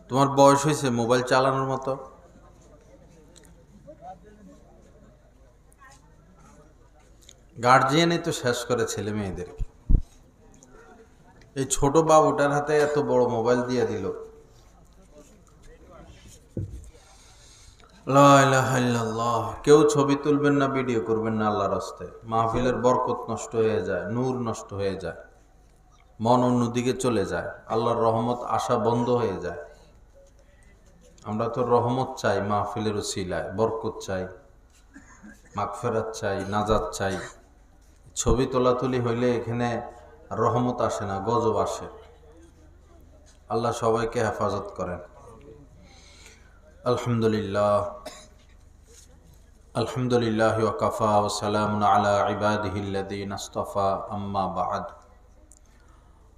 তোমার বয়স হয়েছে মোবাইল চালানোর মতো? গার্জিয়ানই তো শেষ করে ছেলে মেয়েদেরকে। এই ছোট বাবুটার হাতে এত বড় মোবাইল দিয়ে দিল। লা ইলাহা ইল্লাল্লাহ। কেউ ছবি তুলবেন না, ভিডিও করবেন না আল্লাহর রাস্তে। মাহফিলের বরকত নষ্ট হয়ে যায়, নূর নষ্ট হয়ে যায়, মন অন্যদিকে চলে যায়, আল্লাহর রহমত আসা বন্ধ হয়ে যায়। আমরা তো রহমত চাই, মাহফিলের উসিলায় বরকত চাই, মাগফিরাত চাই, নাজাত চাই। ছবি তোলাতুলি হইলে এখানে রহমত আসে না, গজব আসে। আল্লাহ সবাইকে হেফাজত করেন। আলহামদুলিল্লাহ, আলহামদুলিল্লাহ ওয়া কাফা ওয়া সালামুন আলা ইবাদিহিল্লাযীনা ইসতাফা, আম্মা বা'দ।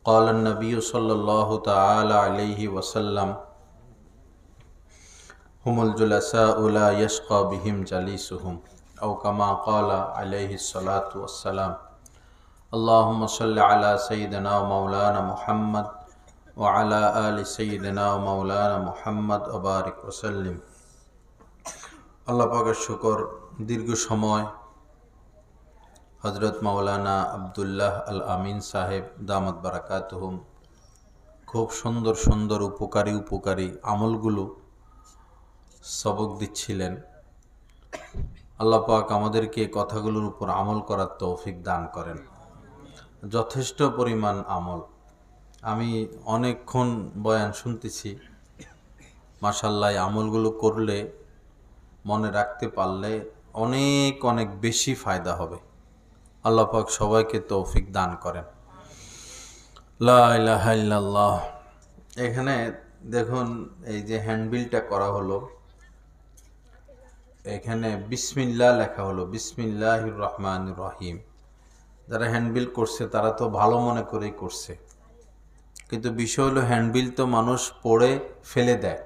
قال النبي صلى الله تعالى عليه وسلم: هم الجلساء لا يشقى بهم جليسهم، أو كما قال عليه الصلاة والسلام. اللهم صل على سيدنا ومولانا محمد وعلى آل سيدنا ومولانا محمد وبارك وسلم. আল্লাহ পাকের শুকর, দীর্ঘ সময় হজরত মাওলানা আব্দুল্লাহ আল আমিন সাহেব দামাত বারাকাতুহুম খুব সুন্দর সুন্দর উপকারী আমলগুলো সবক দিচ্ছিলেন। আল্লাহ পাক আমাদেরকে কথাগুলোর উপর আমল করার তৌফিক দান করেন। যথেষ্ট পরিমাণ আমল। আমি অনেকক্ষণ বয়ান শুনতেছি। মাশাআল্লাহ, আমলগুলো করলে, মনে রাখতে পারলে অনেক অনেক বেশি ফায়দা হবে। আল্লাহ পাক সবাইকে তৌফিক দান করেন। লা ইলাহা ইল্লাল্লাহ। এখানে দেখুন, এই যে হ্যান্ডবিলটা করা হলো, এখানে বিসমিল্লাহ লেখা হলো, বিসমিল্লাহির রহমানির রহিম। যারা হ্যান্ডবিল করছে তারা তো ভালো মনে করেই করছে, কিন্তু বিষয় হলো হ্যান্ডবিল তো মানুষ পড়ে ফেলে দেয়,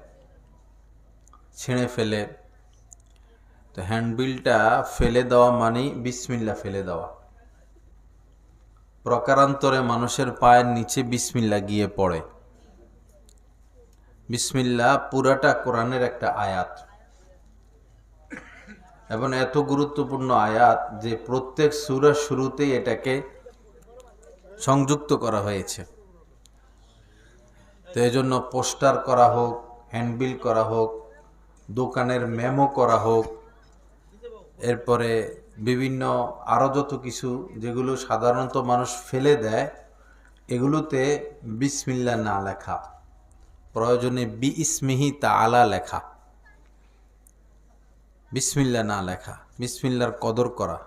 ছিঁড়ে ফেলে। তো হ্যান্ডবিলটা ফেলে দেওয়া মানেই বিসমিল্লাহ ফেলে দেওয়া। প্রকারান্তরে মানুষের পায়ের নিচে বিসমিল্লাহ গিয়ে পড়ে। বিসমিল্লাহ পুরাটা কোরআনের একটা আয়াত, এবং এত গুরুত্বপূর্ণ আয়াত যে প্রত্যেক সূরার শুরুতেই এটাকে সংযুক্ত করা হয়েছে। তো এই জন্য পোস্টার করা হোক, হ্যান্ডবিল করা হোক, দোকানের মেমো করা হোক, এরপরে বিভিন্ন আরও যত কিছু যেগুলো সাধারণত মানুষ ফেলে দেয়, এগুলোতে বিসমিল্লাহ না লেখা, প্রয়োজনে বিইসমিহি তাআলা লেখা, বিসমিল্লাহ না লেখা, বিসমিল্লাহর কদর করা।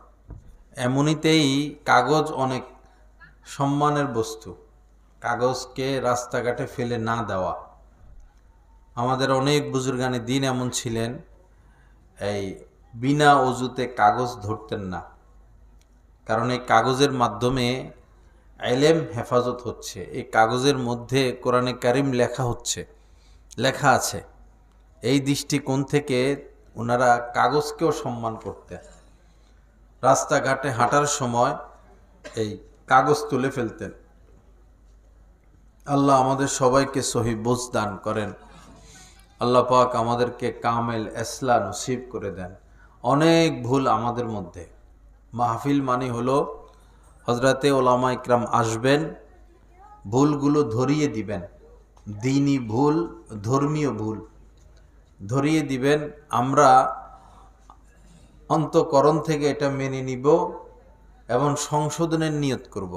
এমনিতেই কাগজ অনেক সম্মানের বস্তু, কাগজকে রাস্তাঘাটে ফেলে না দেওয়া। আমাদের অনেক বুজুর্গানে দিন এমন ছিলেন, এই বিনা অজুতে কাগজ ধরতেন না, কারণ এই কাগজের মাধ্যমে ইলম হেফাজত হচ্ছে। এই কাগজের মধ্যে কোরআনে কারিম লেখা আছে। এই দৃষ্টিকোণ থেকে ওনারা কাগজকেও সম্মান করতেন। রাস্তাঘাটে হাঁটার সময় এই কাগজ তুলে ফেলতেন। আল্লাহ আমাদের সবাইকে সহি বুঝ দান করেন। আল্লাহ পাক আমাদেরকে কামেল ইসলাম নসিব করে দেন। অনেক ভুল আমাদের মধ্যে। মাহফিল মানে হলো হজরতে ওলামা ইকরাম আসবেন, ভুলগুলো ধরিয়ে দিবেন, দ্বীনি ভুল, ধর্মীয় ভুল ধরিয়ে দিবেন। আমরা অন্তঃকরণ থেকে এটা মেনে নিব এবং সংশোধনের নিয়ত করব।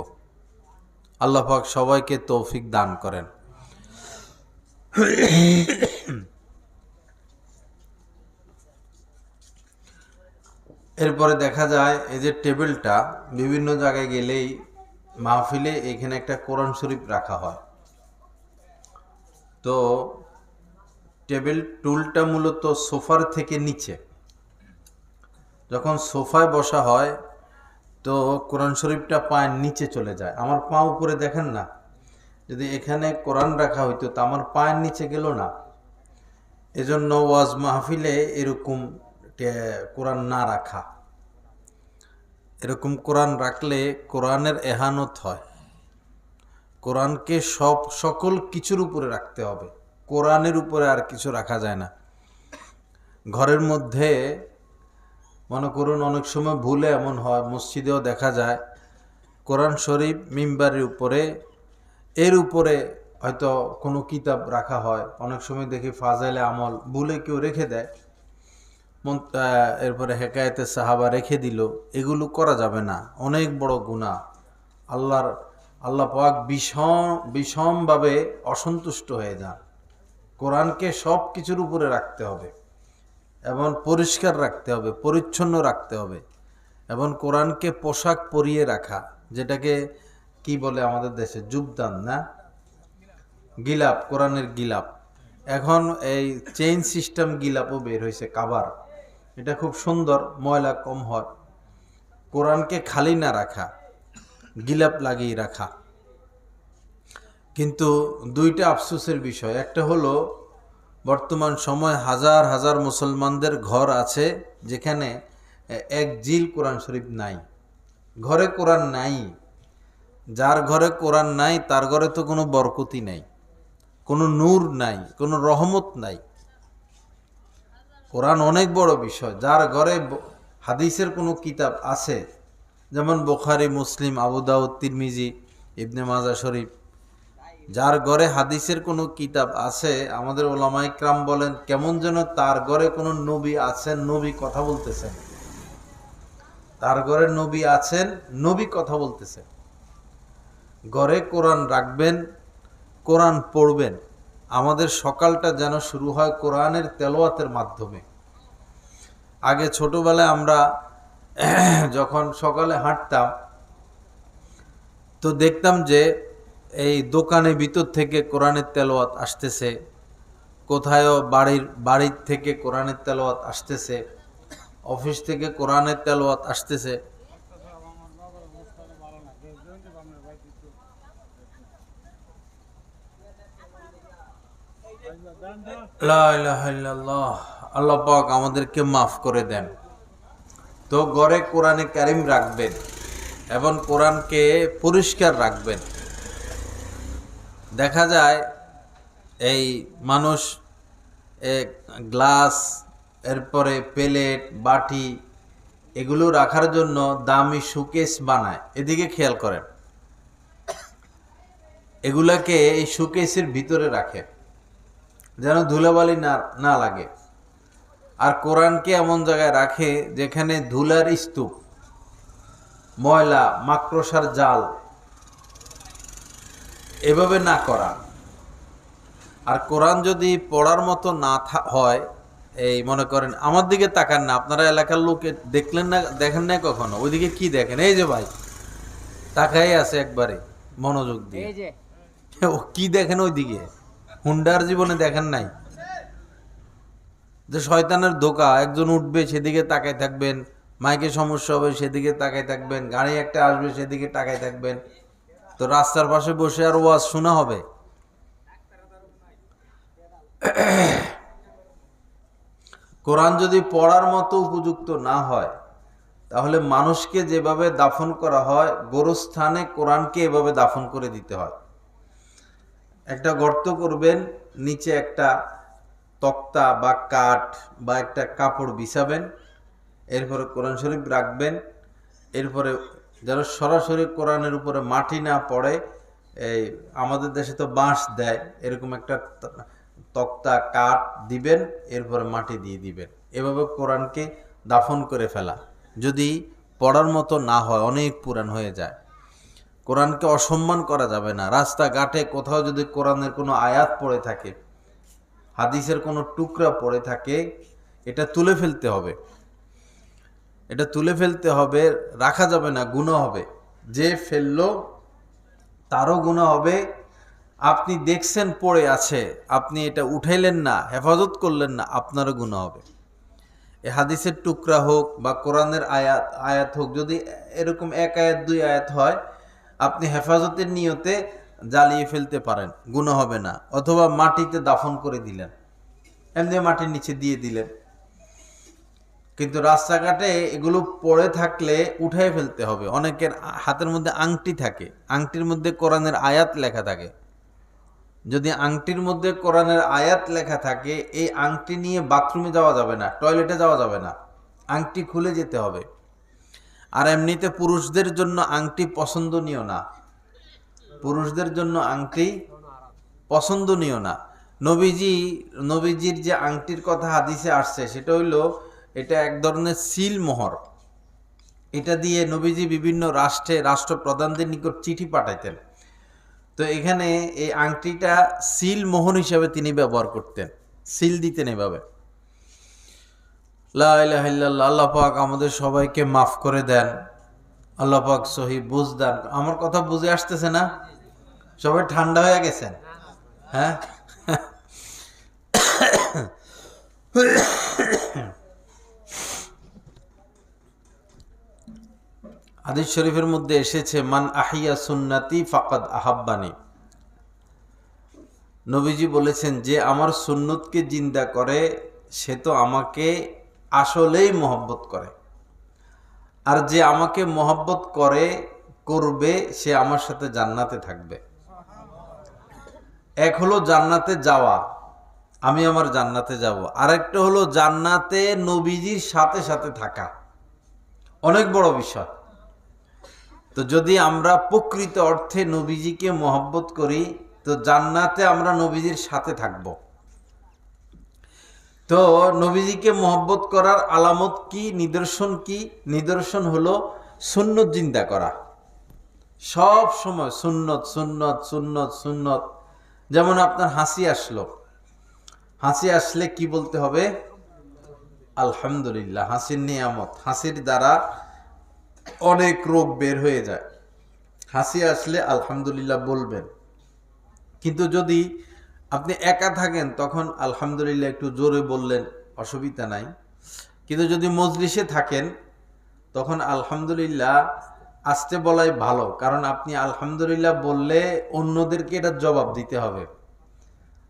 আল্লাহ পাক সবাইকে তৌফিক দান করেন। এরপরে দেখা যায় এই যে টেবিলটা, বিভিন্ন জায়গায় গেলেই মাহফিলে এখানে একটা কোরআন শরীফ রাখা হয়। তো টেবিল টুলটা মূলত সোফার থেকে নিচে। যখন সোফায় বসা হয় তো কোরআন শরীফটা পায়ের নিচে চলে যায়। আমার পা উপরে দেখেন না, যদি এখানে কোরআন রাখা হইতো তা আমার পায়ের নিচে গেল না। এজন্য ওয়াজ মাহফিলে এরকম কোরআন না রাখা। এরকম কোরআন রাখলে কোরআনের এহানত হয়। কোরআনকে সকল কিছুর উপরে রাখতে হবে, কোরআনের উপরে আর কিছু রাখা যায় না। ঘরের মধ্যে মনে করুন অনেক সময় ভুলে এমন হয়, মসজিদেও দেখা যায় কোরআন শরীফ মিম্বারের উপরে, এর উপরে হয়তো কোনো কিতাব রাখা হয়। অনেক সময় দেখি ফাজাইলে আমল ভুলে কেউ রেখে দেয়, এরপরে হেকায়েতে সাহাবা রেখে দিল। এগুলো করা যাবে না, অনেক বড় গুনাহ। আল্লাহ পাক বিষমভাবে অসন্তুষ্ট হয়ে যান। কোরআনকে সব কিছুর উপরে রাখতে হবে এবং পরিষ্কার রাখতে হবে, পরিচ্ছন্ন রাখতে হবে, এবং কোরআনকে পোশাক পরিয়ে রাখা, যেটাকে কি বলে আমাদের দেশে জুবদান না, গিলাপ, কোরআনের গিলাপ। এখন এই চেইন সিস্টেম গিলাপও বের হয়েছে, কাবার। এটা খুব সুন্দর, ময়লা কম হয়। কোরআনকে খালি না রাখা, গিলাপ লাগিয়ে রাখা। কিন্তু দুইটা আফসোসের বিষয়। একটা হলো বর্তমান সময় হাজার হাজার মুসলমানদের ঘর আছে যেখানে এক জিল কোরআন শরীফ নাই, ঘরে কোরআন নাই। যার ঘরে কোরআন নাই তার ঘরে তো কোনো বরকতি নাই, কোনো নূর নাই, কোনো রহমত নাই। কোরআন অনেক বড় বিষয়। যার ঘরে হাদিসের কোনো কিতাব আছে, যেমন বুখারী, মুসলিম, আবু দাউদ, তিরমিজি, ইবনে মাজাহ শরীফ, যার ঘরে হাদিসের কোনো কিতাব আছে, আমাদের ওলামা ইকরাম বলেন কেমন যেন তার ঘরে কোনো নবী আছেন, নবী কথা বলতেছেন। তার ঘরে নবী আছেন, নবী কথা বলতেছেন। ঘরে কোরআন রাখবেন, কোরআন পড়বেন। আমাদের সকালটা যেন শুরু হয় কোরআনের তেলাওয়াতের মাধ্যমে। আগে ছোটবেলায় আমরা যখন সকালে হাঁটতাম তো দেখতাম যে এই দোকানের ভিতর থেকে কোরআনের তেলাওয়াত আসতেছে, কোথায়ও বাড়ির থেকে কোরআনের তেলাওয়াত আসতেছে, অফিস থেকে কোরআনের তেলাওয়াত আসতেছে। লা ইলাহা ইল্লাল্লাহ। আল্লাহ পাক আমাদেরকে মাফ করে দেন। তো ঘরে কোরআনে কারিম রাখবেন এবং কোরআনকে পরিষ্কার রাখবেন। দেখা যায় এই মানুষ গ্লাস, এরপরে প্লেট, বাটি এগুলো রাখার জন্য দামি শোকেস বানায়। এদিকে খেয়াল করেন, এগুলাকে এই শোকেসের ভিতরে রাখে যেন ধুলাবালি না লাগে। আর কোরআনকে এমন জায়গায় রাখে যেখানে ধুলার স্তূপ, ময়লা, মাকড়সার জাল, এভাবে না করা। আর কোরআন যদি পড়ার মতো না হয়, এই মনে করেন আমার দিকে তাকান না, আপনারা এলাকার লোকে দেখলেন না, দেখেন না কখনো, ওইদিকে কি দেখেন? এই যে ভাই তাকাই আছে একবারে মনোযোগ দিয়ে, ও কি দেখেন ওইদিকে? হুন্ডার জীবনে দেখেন নাই যে শয়তানের ধোঁকা, একজন উঠবে সেদিকে তাকাই থাকবেন, মাইকে সমস্যা হবে সেদিকে তাকাই থাকবেন, গাড়ি একটা আসবে সেদিকে তাকাই থাকবেন। তো রাস্তার পাশে বসে আর ওয়াজ শোনা হবে? কোরআন যদি পড়ার মতো উপযুক্ত না হয়, তাহলে মানুষকে যেভাবে দাফন করা হয়, গোরস্থানে কোরআনকে এভাবে দাফন করে দিতে হয়। একটা গর্ত করবেন, নিচে একটা তক্তা বা কাঠ বা একটা কাপড় বিছাবেন, এরপরে কোরআন শরীফ রাখবেন। এরপরে যেন সরাসরি কোরআনের উপরে মাটি না পড়ে, এই আমাদের দেশে তো বাঁশ দেয়, এরকম একটা তক্তা কাঠ দিবেন, এরপরে মাটি দিয়ে দিবেন। এভাবে কোরআনকে দাফন করে ফেলা। যদি পড়ার মতো না হয়, অনেক পুরান হয়ে যায়। কোরআনকে অসম্মান করা যাবে না। রাস্তাঘাটে কোথাও যদি কোরআনের কোনো আয়াত পড়ে থাকে, হাদিসের কোনো টুকরা পড়ে থাকে, এটা তুলে ফেলতে হবে। এটা তুলে ফেলতে হবে, রাখা যাবে না, গুনাহ হবে। যে ফেললো তারও গুনাহ হবে। আপনি দেখছেন পড়ে আছে, আপনি এটা উঠাইলেন না, হেফাজত করলেন না, আপনারও গুনাহ হবে। এই হাদিসের টুকরা হোক বা কোরআনের আয়াত হোক, যদি এরকম এক আয়াত দুই আয়াত হয়, আপনি হেফাজতের নিয়তে জ্বালিয়ে ফেলতে পারেন, গুনাহ হবে না। অথবা মাটিতে দাফন করে দিলেন, এমনি মাটির নিচে দিয়ে দিলেন। কিন্তু রাস্তাঘাটে এগুলো পড়ে থাকলে উঠাই ফেলতে হবে। অনেকের হাতের মধ্যে আংটি থাকে, আংটির মধ্যে কোরআনের আয়াত লেখা থাকে, যদি আংটির মধ্যে কোরআনের আয়াত লেখা থাকে, এই আংটি নিয়ে বাথরুমে যাওয়া যাবে না, টয়লেটে যাওয়া যাবে না, আংটি খুলে যেতে হবে। আর এমনিতে পুরুষদের জন্য আংটি পছন্দনীয় না, পুরুষদের জন্য আংটি পছন্দনীয় না। নবীজির যে আংটির কথা হাদিসে আসছে সেটা হইলো, এটা এক ধরনের সিল মোহর। এটা দিয়ে নবীজি বিভিন্ন রাষ্ট্রপ্রধানদের নিকট চিঠি পাঠাইতেন। তো এখানে এই আংটিটা সিল মোহর হিসাবে তিনি ব্যবহার করতেন, সিল দিতেন এভাবে। লা ইলাহা ইল্লাল্লাহ। আল্লাহ পাক আমাদের সবাইকে মাফ করে দেন, আল্লাহ পাক সহি বুঝ দেন। আমার কথা বুঝে আসতেছে না? সবাই ঠান্ডা হয়ে গেছেন? হ্যাঁ, হাদিস শরীফের মধ্যে এসেছে, মান আহিয়া সুন্নাতি ফাকাদ আহাব্বানি। নবীজি বলেছেন, যে আমার সুন্নতকে জিন্দা করে সে তো আমাকে আসলেই মহব্বত করে, আর যে আমাকে মহব্বত করবে সে আমার সাথে জান্নাতে থাকবে। এক হলো জান্নাতে যাওয়া, আমি আমার জান্নাতে যাব, আরেকটা হলো জান্নাতে নবীজির সাথে সাথে থাকা। অনেক বড় বিষয়। তো যদি আমরা প্রকৃত অর্থে নবীজিকে মহব্বত করি, তো জান্নাতে আমরা নবীজির সাথে থাকব। তো নবীজিকে মহব্বত করার আলামত কি, নিদর্শন কি? নিদর্শন হলো সুন্নত জিন্দা করা, সব সময় সুন্নত সুন্নত সুন্নত সুন্নত। যেমন আপনার হাসি আসলো, হাসি আসলে কি বলতে হবে? আলহামদুলিল্লাহ। হাসির নিয়ামত, হাসির দ্বারা অনেক রোগ বের হয়ে যায়। হাসি আসলে আলহামদুলিল্লাহ বলবেন। কিন্তু যদি আপনি একা থাকেন তখন আলহামদুলিল্লাহ একটু জোরে বললেন, অসুবিধা নাই। কিন্তু যদি মজলিসে থাকেন তখন আলহামদুলিল্লাহ আস্তে বলাই ভালো, কারণ আপনি আলহামদুলিল্লাহ বললে অন্যদেরকে এটা জবাব দিতে হবে।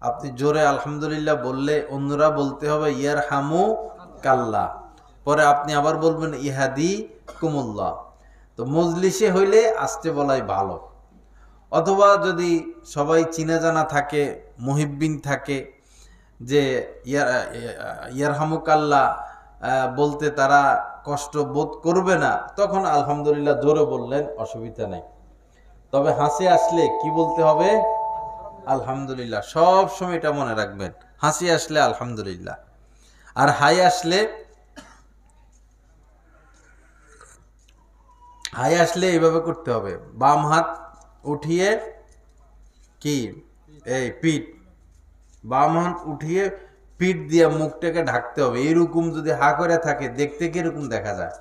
আপনি জোরে আলহামদুলিল্লাহ বললে অন্যরা বলতে হবে ইয়ার হামু কাল্লা, পরে আপনি আবার বলবেন ইহাদি কুমুল্লাহ। তো মজলিসে হইলে আস্তে বলাই ভালো। অথবা যদি সবাই চিনা জানা থাকে, মুহিব্বিন থাকে, যে ইয়ারহামুকাল্লাহ বলতে তারা কষ্ট বোধ করবে না, তখন আলহামদুলিল্লাহ জোরে বললেন, অসুবিধা নেই। তবে হাসি আসলে কি বলতে হবে? আলহামদুলিল্লাহ। সব সময় এটা মনে রাখবেন, হাসি আসলে আলহামদুলিল্লাহ। আর হাই আসলে এইভাবে করতে হবে, বাম হাত উঠিয়ে কি এই পিঠ, বাম হাত উঠিয়ে পিঠ দিয়ে মুখটাকে ঢাকতে হবে। এইরকম যদি হা করে থাকে, দেখতে কিরকম দেখা যায়?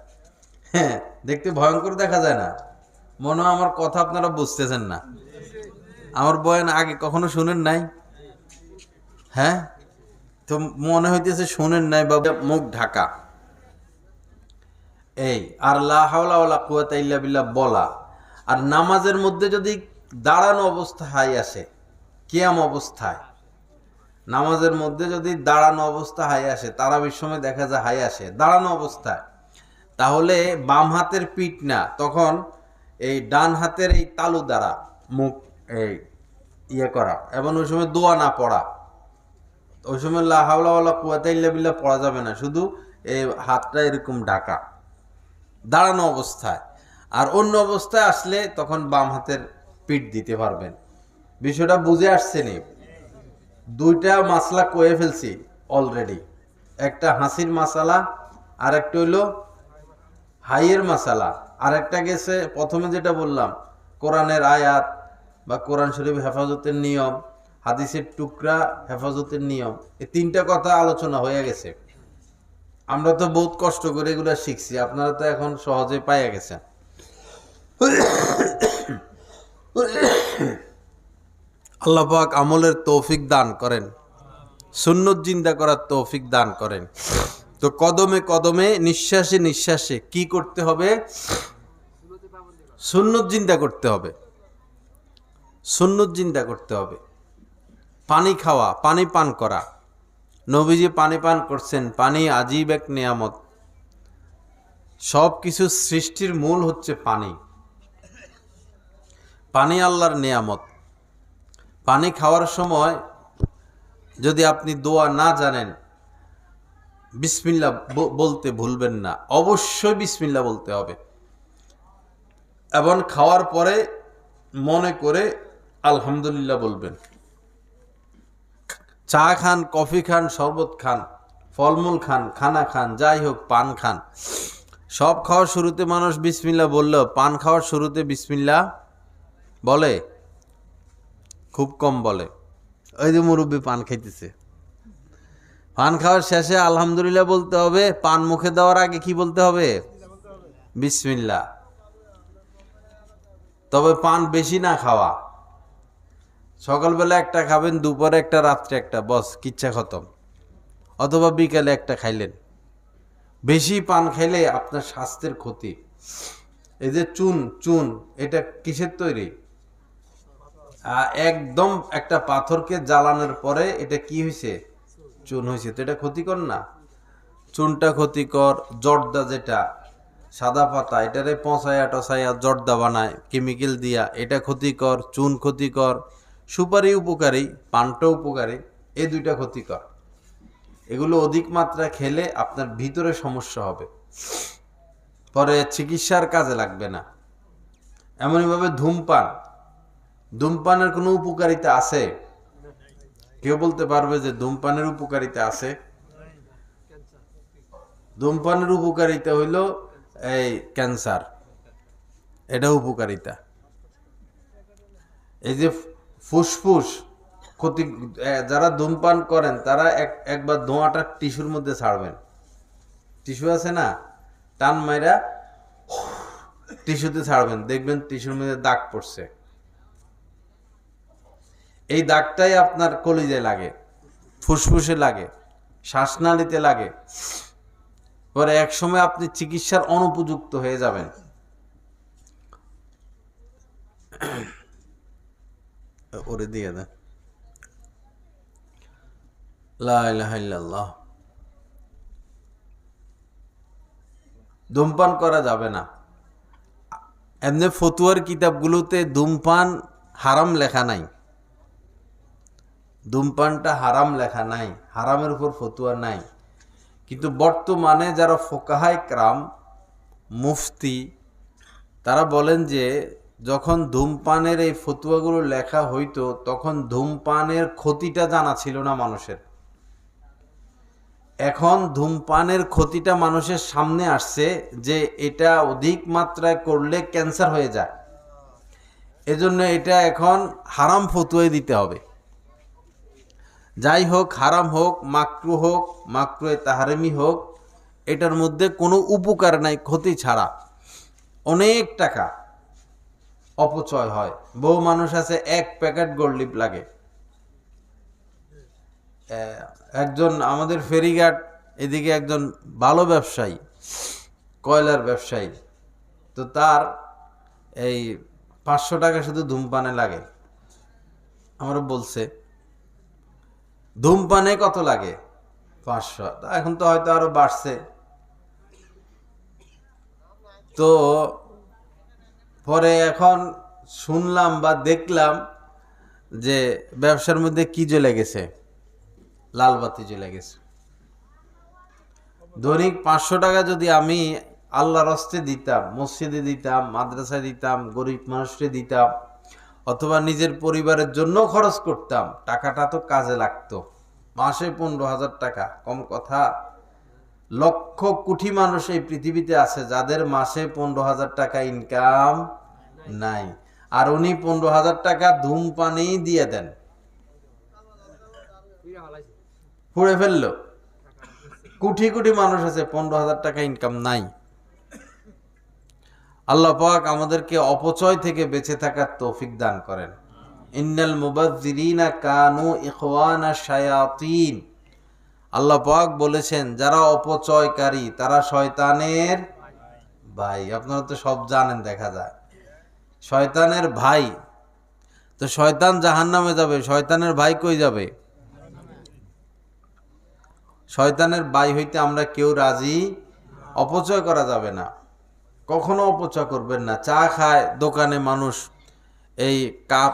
হ্যাঁ, দেখতে ভয়ঙ্কর দেখা যায় না? মনে হয় আমার কথা আপনারা বুঝতেছেন না। আমার বয়ান আগে কখনো শুনেন নাই? হ্যাঁ, তো মনে হইতেছে শুনেন নাই, বাবা। মুখ ঢাকা, এই আর লা হাওলা ওয়ালা কুওয়াতা ইল্লা বিল্লাহ বলা। আর নামাজের মধ্যে যদি দাঁড়ানো অবস্থায় হাই আসে, কিয়াম অবস্থায়, নামাজের মধ্যে যদি দাঁড়ানো অবস্থা হাই আসে, তারাবির সময় দেখা যায় হাই আসে দাঁড়ানো অবস্থায়, তাহলে বাম হাতের পিঠ না, তখন এই ডান হাতের এই তালু দ্বারা মুখ এই ইয়ে করা, এবং ওই সময় দোয়া না পড়া। ওই সময় লা হাওলা ওয়ালা কুওয়াতা ইল্লা বিল্লাহ পড়া যাবে না, শুধু এই হাতটা এরকম ঢাকা দাঁড়ানো অবস্থায়। আর অন্য অবস্থায় আসলে তখন বাম হাতের পিঠ দিতে পারবেন। বিষয়টা বুঝে আসছে নি? দুইটা মাসলা কয়ে ফেলছি অলরেডি। একটা হাসির মাসালা, আর একটা হইলো হাইয়ের মাসালা। আর একটা গেছে প্রথমে যেটা বললাম, কোরআনের আয়াত বা কোরআন শরীফ হেফাজতের নিয়ম, হাদিসের টুকরা হেফাজতের নিয়ম, এই তিনটা কথা আলোচনা হয়ে গেছে। আমরা তো বহুত কষ্ট করে এগুলো শিখছি, আপনারা তো এখন সহজে পাইয়া গেছেন। আল্লাহ পাক আমলের তৌফিক দান করেন, সুন্নত জিন্দা করার তৌফিক দান করেন। তো কদমে কদমে, নিঃশ্বাসে নিঃশ্বাসে কি করতে হবে? সুন্নত জিন্দা করতে হবে, সুন্নত জিন্দা করতে হবে। পানি খাওয়া, পানি পান করা, নবীজি পানি পান করছেন। পানি আজীব এক নিয়ামত। সব কিছু সৃষ্টির মূল হচ্ছে পানি। পানি আল্লাহর নিয়ামত। পানি খাওয়ার সময় যদি আপনি দোয়া না জানেন, বিসমিল্লাহ বলতে ভুলবেন না, অবশ্যই বিসমিল্লাহ বলতে হবে। এবং খাওয়ার পরে মনে করে আলহামদুলিল্লাহ বলবেন। চা খান, কফি খান, শরবত খান, ফলমূল খান, খানা খান, যাই হোক, পান খান, সব খাওয়ার শুরুতে মানুষ বিসমিল্লাহ বললেও পান খাওয়ার শুরুতে বিসমিল্লাহ বলে? খুব কম বলে। ওই যে মুরব্বী পান খাইতেছে, পান খাওয়ার শেষে আলহামদুলিল্লাহ বলতে হবে, পান মুখে দেওয়ার আগে কি বলতে হবে? বিসমিল্লাহ। তবে পান বেশি না খাওয়া, সকালবেলা একটা খাবেন, দুপুরে একটা, রাত্রে একটা, বস কিচ্ছা খতম। অথবা বিকালে একটা খাইলেন। বেশি পান খাইলে আপনার স্বাস্থ্যের ক্ষতি। এই যে চুন, এটা কিসের তৈরি? একদম একটা পাথরকে জ্বালানোর পরে এটা কি হয়েছে? চুন হয়েছে। তো এটা ক্ষতিকর না? চুনটা ক্ষতিকর। জর্দা, যেটা সাদা পাতা, এটারে পচায়া টসায়া জর্দা বানায় কেমিক্যাল দিয়া, এটা ক্ষতিকর। চুন ক্ষতিকর। সুপারি উপকারী, পানটা উপকারী, এই দুইটা ক্ষতিকর। এগুলো অধিক মাত্রা খেলে আপনার ভিতরে সমস্যা হবে, পরে চিকিৎসার কাজে লাগবে না। এমনইভাবে ধূমপানের কোনো উপকারিতা আছে? কেউ বলতে পারবে যে ধূমপানের উপকারিতা আছে? ধূমপানের উপকারিতা হইল এই ক্যান্সার, এটা উপকারিতা। এই যে ফুসফুস ক্ষতি, যারা ধূমপান করেন তারা একবার ধোঁয়াটা টিস্যুর মধ্যে ছাড়বেন। টিস্যু আছে না, টান মাইরা টিস্যুতে ছাড়বেন, দেখবেন টিস্যুর মধ্যে দাগ পড়ছে। এই দাগটাই আপনার কলিজায় লাগে, ফুসফুসে লাগে, শ্বাসনালীতে লাগে। পরে এক সময় আপনি চিকিৎসার অনুপযুক্ত হয়ে যাবেন। ওরে দিয়ে দেন। লা ইলাহা ইল্লাল্লাহ। ধূমপান করা যাবে না। এমনি ফতুয়ার কিতাবগুলোতে ধূমপান হারাম লেখা নাই, ধূমপানটা হারাম লেখা নাই, হারামের উপর ফতুয়া নাই। কিন্তু বর্তমানে যারা ফোকাহায়ে কেরাম, মুফতি, তারা বলেন যে যখন ধূমপানের এই ফতুয়াগুলো লেখা হইতো তখন ধূমপানের ক্ষতিটা জানা ছিল না মানুষের। এখন ধূমপানের ক্ষতিটা মানুষের সামনে আসছে যে এটা অধিক মাত্রায় করলে ক্যান্সার হয়ে যায়। এজন্য এটা এখন হারাম ফতুয়াই দিতে হবে। যাই হোক, হারাম হোক, মাকরুহে তাহরিমি হোক, এটার মধ্যে কোনো উপকার নাই, ক্ষতি ছাড়া। অনেক টাকা অপচয় হয়। বহু মানুষ আছে এক প্যাকেট গোল্ড লিপ লাগে। একজন আমাদের ফেরিঘাট এদিকে একজন ভালো ব্যবসায়ী, কয়লার ব্যবসায়ী, তো তার এই 500 টাকা শুধু ধূমপানে লাগে। আমরা বলছে ধূমপানে কত লাগে? 500। এখন তো হয়তো আরো বাড়ছে। তো পরে এখন শুনলাম বা দেখলাম যে ব্যবসার মধ্যে কি জ্বলে গেছে, লাল বাতি জ্বলে গেছে। দৈনিক 500 টাকা যদি আমি আল্লাহর রাস্তায় দিতাম, মসজিদে দিতাম, মাদ্রাসায় দিতাম, গরিব মানুষকে দিতাম, অথবা নিজের পরিবারের জন্য খরচ করতাম, টাকাটা তো কাজে লাগতো। মাসে 15,000 টাকা কম কথা? লক্ষ কোটি মানুষ এই পৃথিবীতে আছে যাদের মাসে 15,000 টাকা ইনকাম নাই, আর উনি 15,000 টাকা ধূমপানি দিয়ে দেন, পুড়ে ফেললো। কোটি কোটি মানুষ আছে 15,000 টাকা ইনকাম নাই। আল্লাহ পাক আমাদেরকে অপচয় থেকে বেঁচে থাকার তৌফিক দান করেন। ইন্নাল মুবাযযিরিনা কানু ইখওয়ানা শায়াতিন। আল্লাহ পাক বলেছেন যারা অপচয়কারী তারা শয়তানের ভাই। আপনারা তো সব জানেন, দেখা যায় শয়তানের ভাই। তো শয়তান জাহান্নামে যাবে, শয়তানের ভাই কই যাবে? শয়তানের ভাই হইতে আমরা কেউ রাজি। অপচয় করা যাবে না, কখনো অপচয় করবেন না। চা খায় দোকানে মানুষ, এই কাপ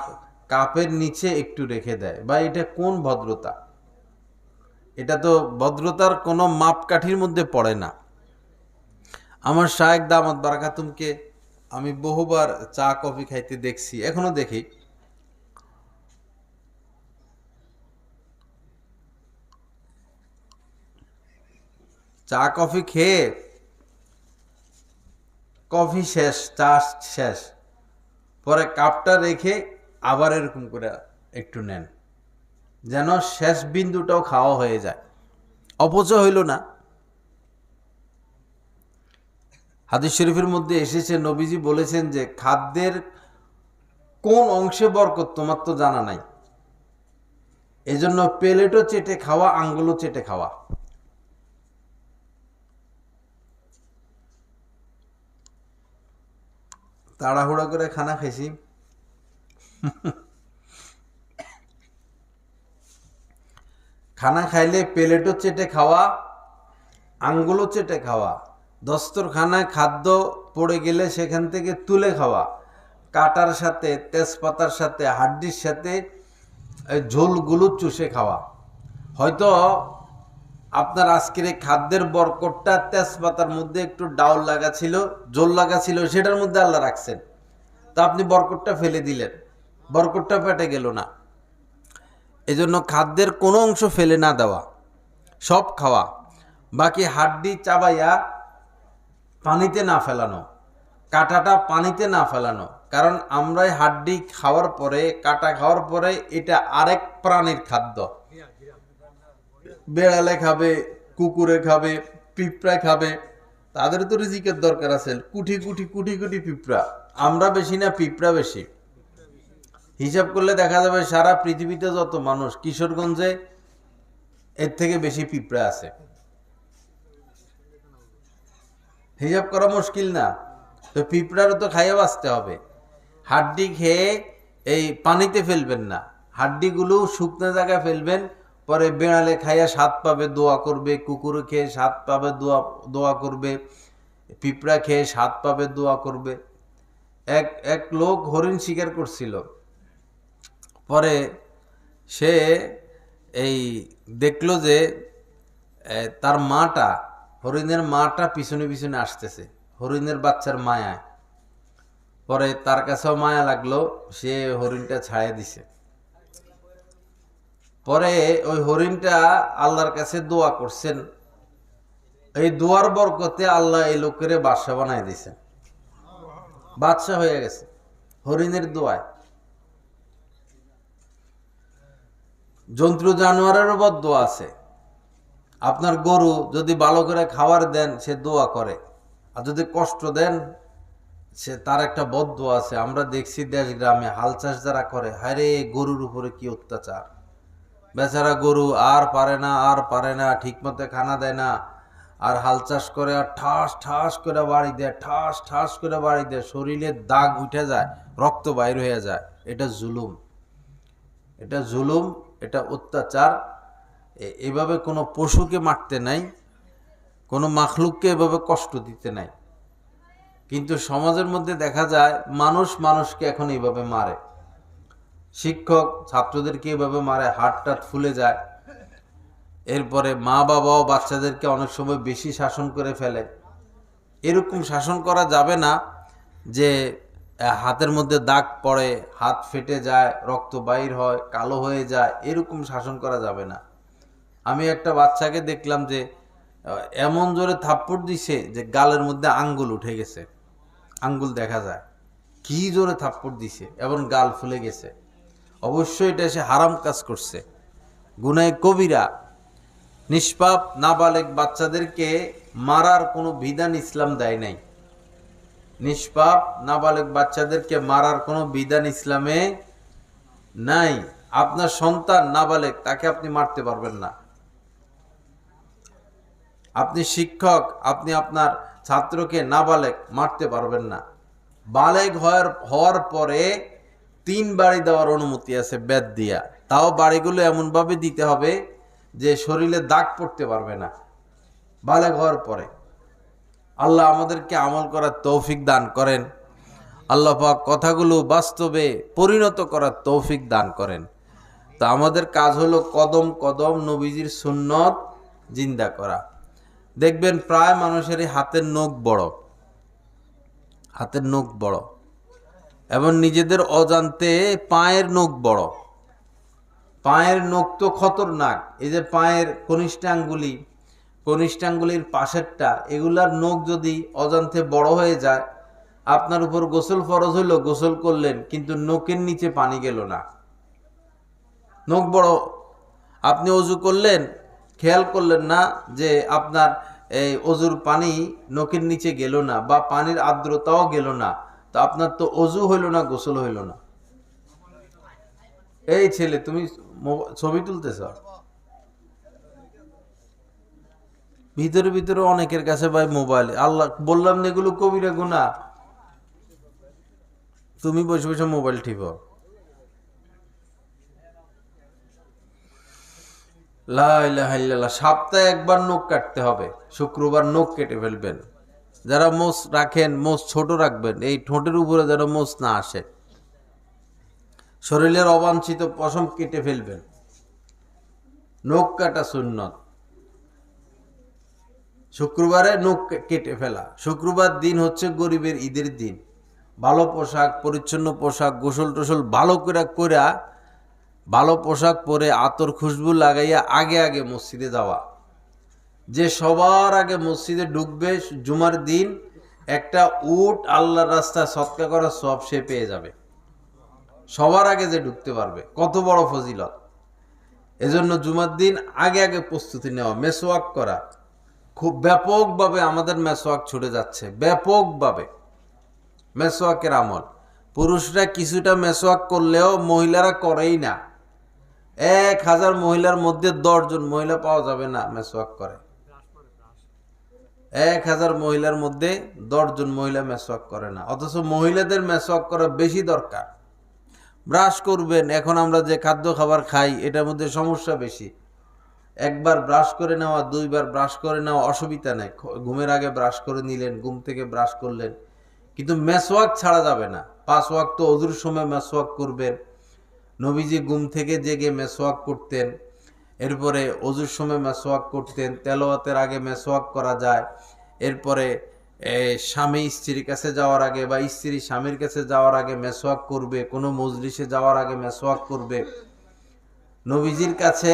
কাপের নিচে একটু রেখে দেয়। বা এটা কোন ভদ্রতা? এটা তো ভদ্রতার কোনো মাপকাঠির মধ্যে পড়ে না। আমার শায়েখ দামাত বারাকাতুমকে আমি বহুবার চা কফি খাইতে দেখছি, এখনো দেখি। চা কফি খেয়ে কফি শেষ, চা শেষ, পরে কাপটা রেখে আবার এরকম করে একটু নেন, যেন শেষ বিন্দুটাও খাওয়া হয়ে যায়, অপচয় হইল না। হাদিস শরীফের মধ্যে এসেছে, নবীজি বলেছেন যে খাদ্যের কোন অংশে বরকত তোমার তো জানা নাই, এজন্য প্লেটও চেটে খাওয়া, আঙ্গুলও চেটে খাওয়া। তাড়াহুড়া করে খানা খাইছি, খানা খাইলে প্লেটও চেটে খাওয়া, আঙ্গুলও চেটে খাওয়া, দস্তরখানায় খাদ্য পড়ে গেলে সেখান থেকে তুলে খাওয়া, কাটার সাথে, তেজপাতার সাথে, হাড্ডির সাথে ঝোলগুলো চুষে খাওয়া। হয়তো আপনার আজকের এই খাদ্যের বরকতটা তেজপাতার মধ্যে একটু ডাউল লাগা ছিল, ঝোল লাগা ছিল, সেটার মধ্যে আল্লাহ রাখছেন, তা আপনি বরকতটা ফেলে দিলেন, বরকতটা পেটে গেল না। এজন্য খাদ্যের কোনো অংশ ফেলে না দেওয়া, সব খাওয়া। বাকি হাড্ডি চাবাইয়া পানিতে না ফেলানো, কাঁটাটা পানিতে না ফেলানো, কারণ আমরা হাড্ডি খাওয়ার পরে, কাঁটা খাওয়ার পরে, এটা আরেক প্রাণীর খাদ্য। বেড়ালে খাবে, কুকুরে খাবে, পিঁপড়া খাবে, তাদের তো রিজিকের দরকার আছে। কুটি কুটি কুটি কুটি পিঁপড়া, আমরা বেশি না পিঁপড়া বেশি। হিসাব করলে দেখা যাবে সারা পৃথিবীতে যত মানুষ, কিশোরগঞ্জে এর থেকে বেশি পিঁপড়া আছে। হিসাব করা মুশকিল না, তো পিঁপড়ারও তো খাইয়ে বাঁচতে হবে। হাড্ডি খেয়ে এই পানিতে ফেলবেন না, হাড্ডিগুলো শুকনো জায়গায় ফেলবেন, পরে বেড়ালে খাইয়া স্বাদ পাবে, দোয়া করবে, কুকুর খেয়ে স্বাদ পাবে, দোয়া করবে, পিঁপড়া খেয়ে স্বাদ পাবে, দোয়া করবে। এক লোক হরিণ শিকার করছিল, পরে সে এই দেখলো যে তার মাটা, হরিণের মাটা পিছনে পিছনে আসতেছে হরিণের বাচ্চার মায়ায়। পরে তার কাছেও মায়া লাগলো, সে হরিণটা ছাড়িয়ে দিছে। পরে ওই হরিণটা আল্লাহর কাছে দোয়া করছেন, এই দোয়ার বরকতে আল্লাহ এই লোকের বাদশা বানাই দিছে, বাদশা হয়ে গেছে হরিণের দোয়ায়। জন্তু জানোয়ারেরও বদদোয়া আছে। আপনার গরু যদি ভালো করে খাবার দেন, সে দোয়া করে, আর যদি কষ্ট দেন, সে তার একটা বদদোয়া আছে। আমরা দেখছি দেশ গ্রামে হাল চাষ যারা করে, হায় রে গরুর উপরে কি অত্যাচার, বেচারা গরু আর পারে না, ঠিক মতো খানা দেয় না, আর হাল চাষ করে, আর ঠাস ঠাস করে বাড়ি দেয়, ঠাস ঠাস করে বাড়ি দেয়, শরীরে দাগ উঠে যায়, রক্ত বাইর হয়ে যায়। এটা জুলুম, এটা জুলুম, এটা অত্যাচার। এভাবে কোনো পশুকে মারতে নাই, কোনো মাখলুককে এভাবে কষ্ট দিতে নাই। কিন্তু সমাজের মধ্যে দেখা যায় মানুষ মানুষকে এখন এইভাবে মারে, শিক্ষক ছাত্রদেরকে এভাবে মারে, হাত টাত ফুলে যায়। এরপরে মা বাবাও বাচ্চাদেরকে অনেক সময় বেশি শাসন করে ফেলে। এরকম শাসন করা যাবে না যে হাতের মধ্যে দাগ পড়ে, হাত ফেটে যায়, রক্ত বাইর হয়, কালো হয়ে যায়, এরকম শাসন করা যাবে না। আমি একটা বাচ্চাকে দেখলাম যে এমন জোরে থাপ্পড় দিছে যে গালের মধ্যে আঙ্গুল উঠে গেছে, আঙ্গুল দেখা যায়, কি জোরে থাপ্পড় দিছে, এবং গাল ফুলে গেছে। অবশ্যই এটা সে হারাম কাজ করছে, গুনাহে কবিরা। নিষ্পাপ নাবালেগ বাচ্চাদেরকে মারার কোনো বিধান ইসলাম দেয় নাই। নিষ্পাপ নাবালেগ বাচ্চাদেরকে মারার কোনো বিধান ইসলামে নাই। আপনার সন্তান নাবালেগ, তাকে আপনি মারতে পারবেন না। আপনি শিক্ষক, আপনি আপনার ছাত্রকে নাবালেগ মারতে পারবেন না। বালেগ হওয়ার পরে 3 বাড়ি দেওয়ার অনুমতি আছে বেদ দিয়া, তাও বাড়িগুলো এমনভাবে দিতে হবে যে শরীরে দাগ পড়তে পারবে না বালেগ হওয়ার পরে। আল্লাহ আমাদেরকে আমল করার তৌফিক দান করেন। আল্লাহ পাক কথাগুলো বাস্তবে পরিণত করার তৌফিক দান করেন। তো আমাদের কাজ হলো কদম কদম নবীজির সুন্নত জিন্দা করা। দেখবেন প্রায় মানুষেরই হাতের নখ বড়, হাতের নখ বড়, এবং নিজেদের অজান্তে পায়ের নখ বড়। পায়ের নখ তো খতরনাক। এই যে পায়ের কনিষ্ঠাঙ্গুলির পাশেরটা, এগুলার নখ যদি অজান্তে বড় হয়ে যায়, আপনার উপর গোসল ফরজ হইলো, গোসল করলেন কিন্তু নখের নিচে পানি গেল না, নখ বড়। আপনি অজু করলেন, খেয়াল করলেন না যে আপনার এই অজুর পানি নখের নিচে গেল না, বা পানির আর্দ্রতাও গেল না, তো আপনার তো অজু হইল না, গোসল হইল না। এই ছেলে, তুমি ছবি তুলতেছ, ভিতরে ভিতরে অনেকের কাছে ভাই মোবাইল। আল্লাহ বললাম না এগুলো কবিরা গুনাহ, তুমি বসে বসে মোবাইল টিপো। লা ইলাহা ইল্লাল্লাহ। সপ্তাহে একবার নখ কাটতে হবে, শুক্রবার নখ কেটে ফেলবেন। যারা মোষ রাখেন, মোষ ছোট রাখবেন, এই ঠোঁটের উপরে যেন মোষ না আসে। শরীরের অবাঞ্ছিত পশম কেটে ফেলবেন। নখ কাটা সুন্নত। শুক্রবারে নখ কেটে ফেলা। শুক্রবার দিন হচ্ছে গরিবের ঈদের দিন। ভালো পোশাক, পরিচ্ছন্ন পোশাক, গোসল টোসল ভালো করে ভালো পোশাক পরে আতর খুশবু লাগাইয়া আগে আগে মসজিদে যাওয়া। যে সবার আগে মসজিদে ঢুকবে জুমার দিন, একটা উট আল্লাহর রাস্তায় সদকা করার সওয়াব সে পেয়ে যাবে। সবার আগে যে ঢুকতে পারবে, কত বড় ফজিলত। এজন্য জুমার দিন আগে আগে প্রস্তুতি নেওয়া। মেসওয়াক করা খুব ব্যাপকভাবে আমাদের মেসওয়াক ছুটে যাচ্ছে, ব্যাপকভাবে মেসওয়াকের আমল। পুরুষরা কিছুটা মেসওয়াক করলেও মহিলারা করেই না। 1000 মহিলার মধ্যে 10 জন মহিলা পাওয়া যাবে না মেসওয়াক করে। 1000 মহিলার মধ্যে 10 জন মহিলা মেসওয়াক করে না। অথচ মহিলাদের মেসওয়াক করা বেশি দরকার। ব্রাশ করবেন, এখন আমরা যে খাদ্য খাবার খাই এটার মধ্যে সমস্যা বেশি। একবার ব্রাশ করে নেওয়া, 2 বার ব্রাশ করে নেওয়া অসুবিধা নেই। ঘুমের আগে ব্রাশ করে নিলেন, ঘুম থেকে ব্রাশ করলেন, কিন্তু মেসওয়াক ছাড়া যাবে না। 5 ওয়াক্ত ওযুর সময় মেসওয়াক করবেন। নবীজি ঘুম থেকে জেগে মেসওয়াক করতেন, এরপরে ওযুর সময় মেসওয়াক করতেন, তেলাওয়াতের আগে মেসওয়াক করা যায়। এরপরে স্বামী স্ত্রীর কাছে যাওয়ার আগে বা স্ত্রী স্বামীর কাছে যাওয়ার আগে মেসওয়াক করবে, কোনো মজলিসে যাওয়ার আগে মেসওয়াক করবে। নবীজির কাছে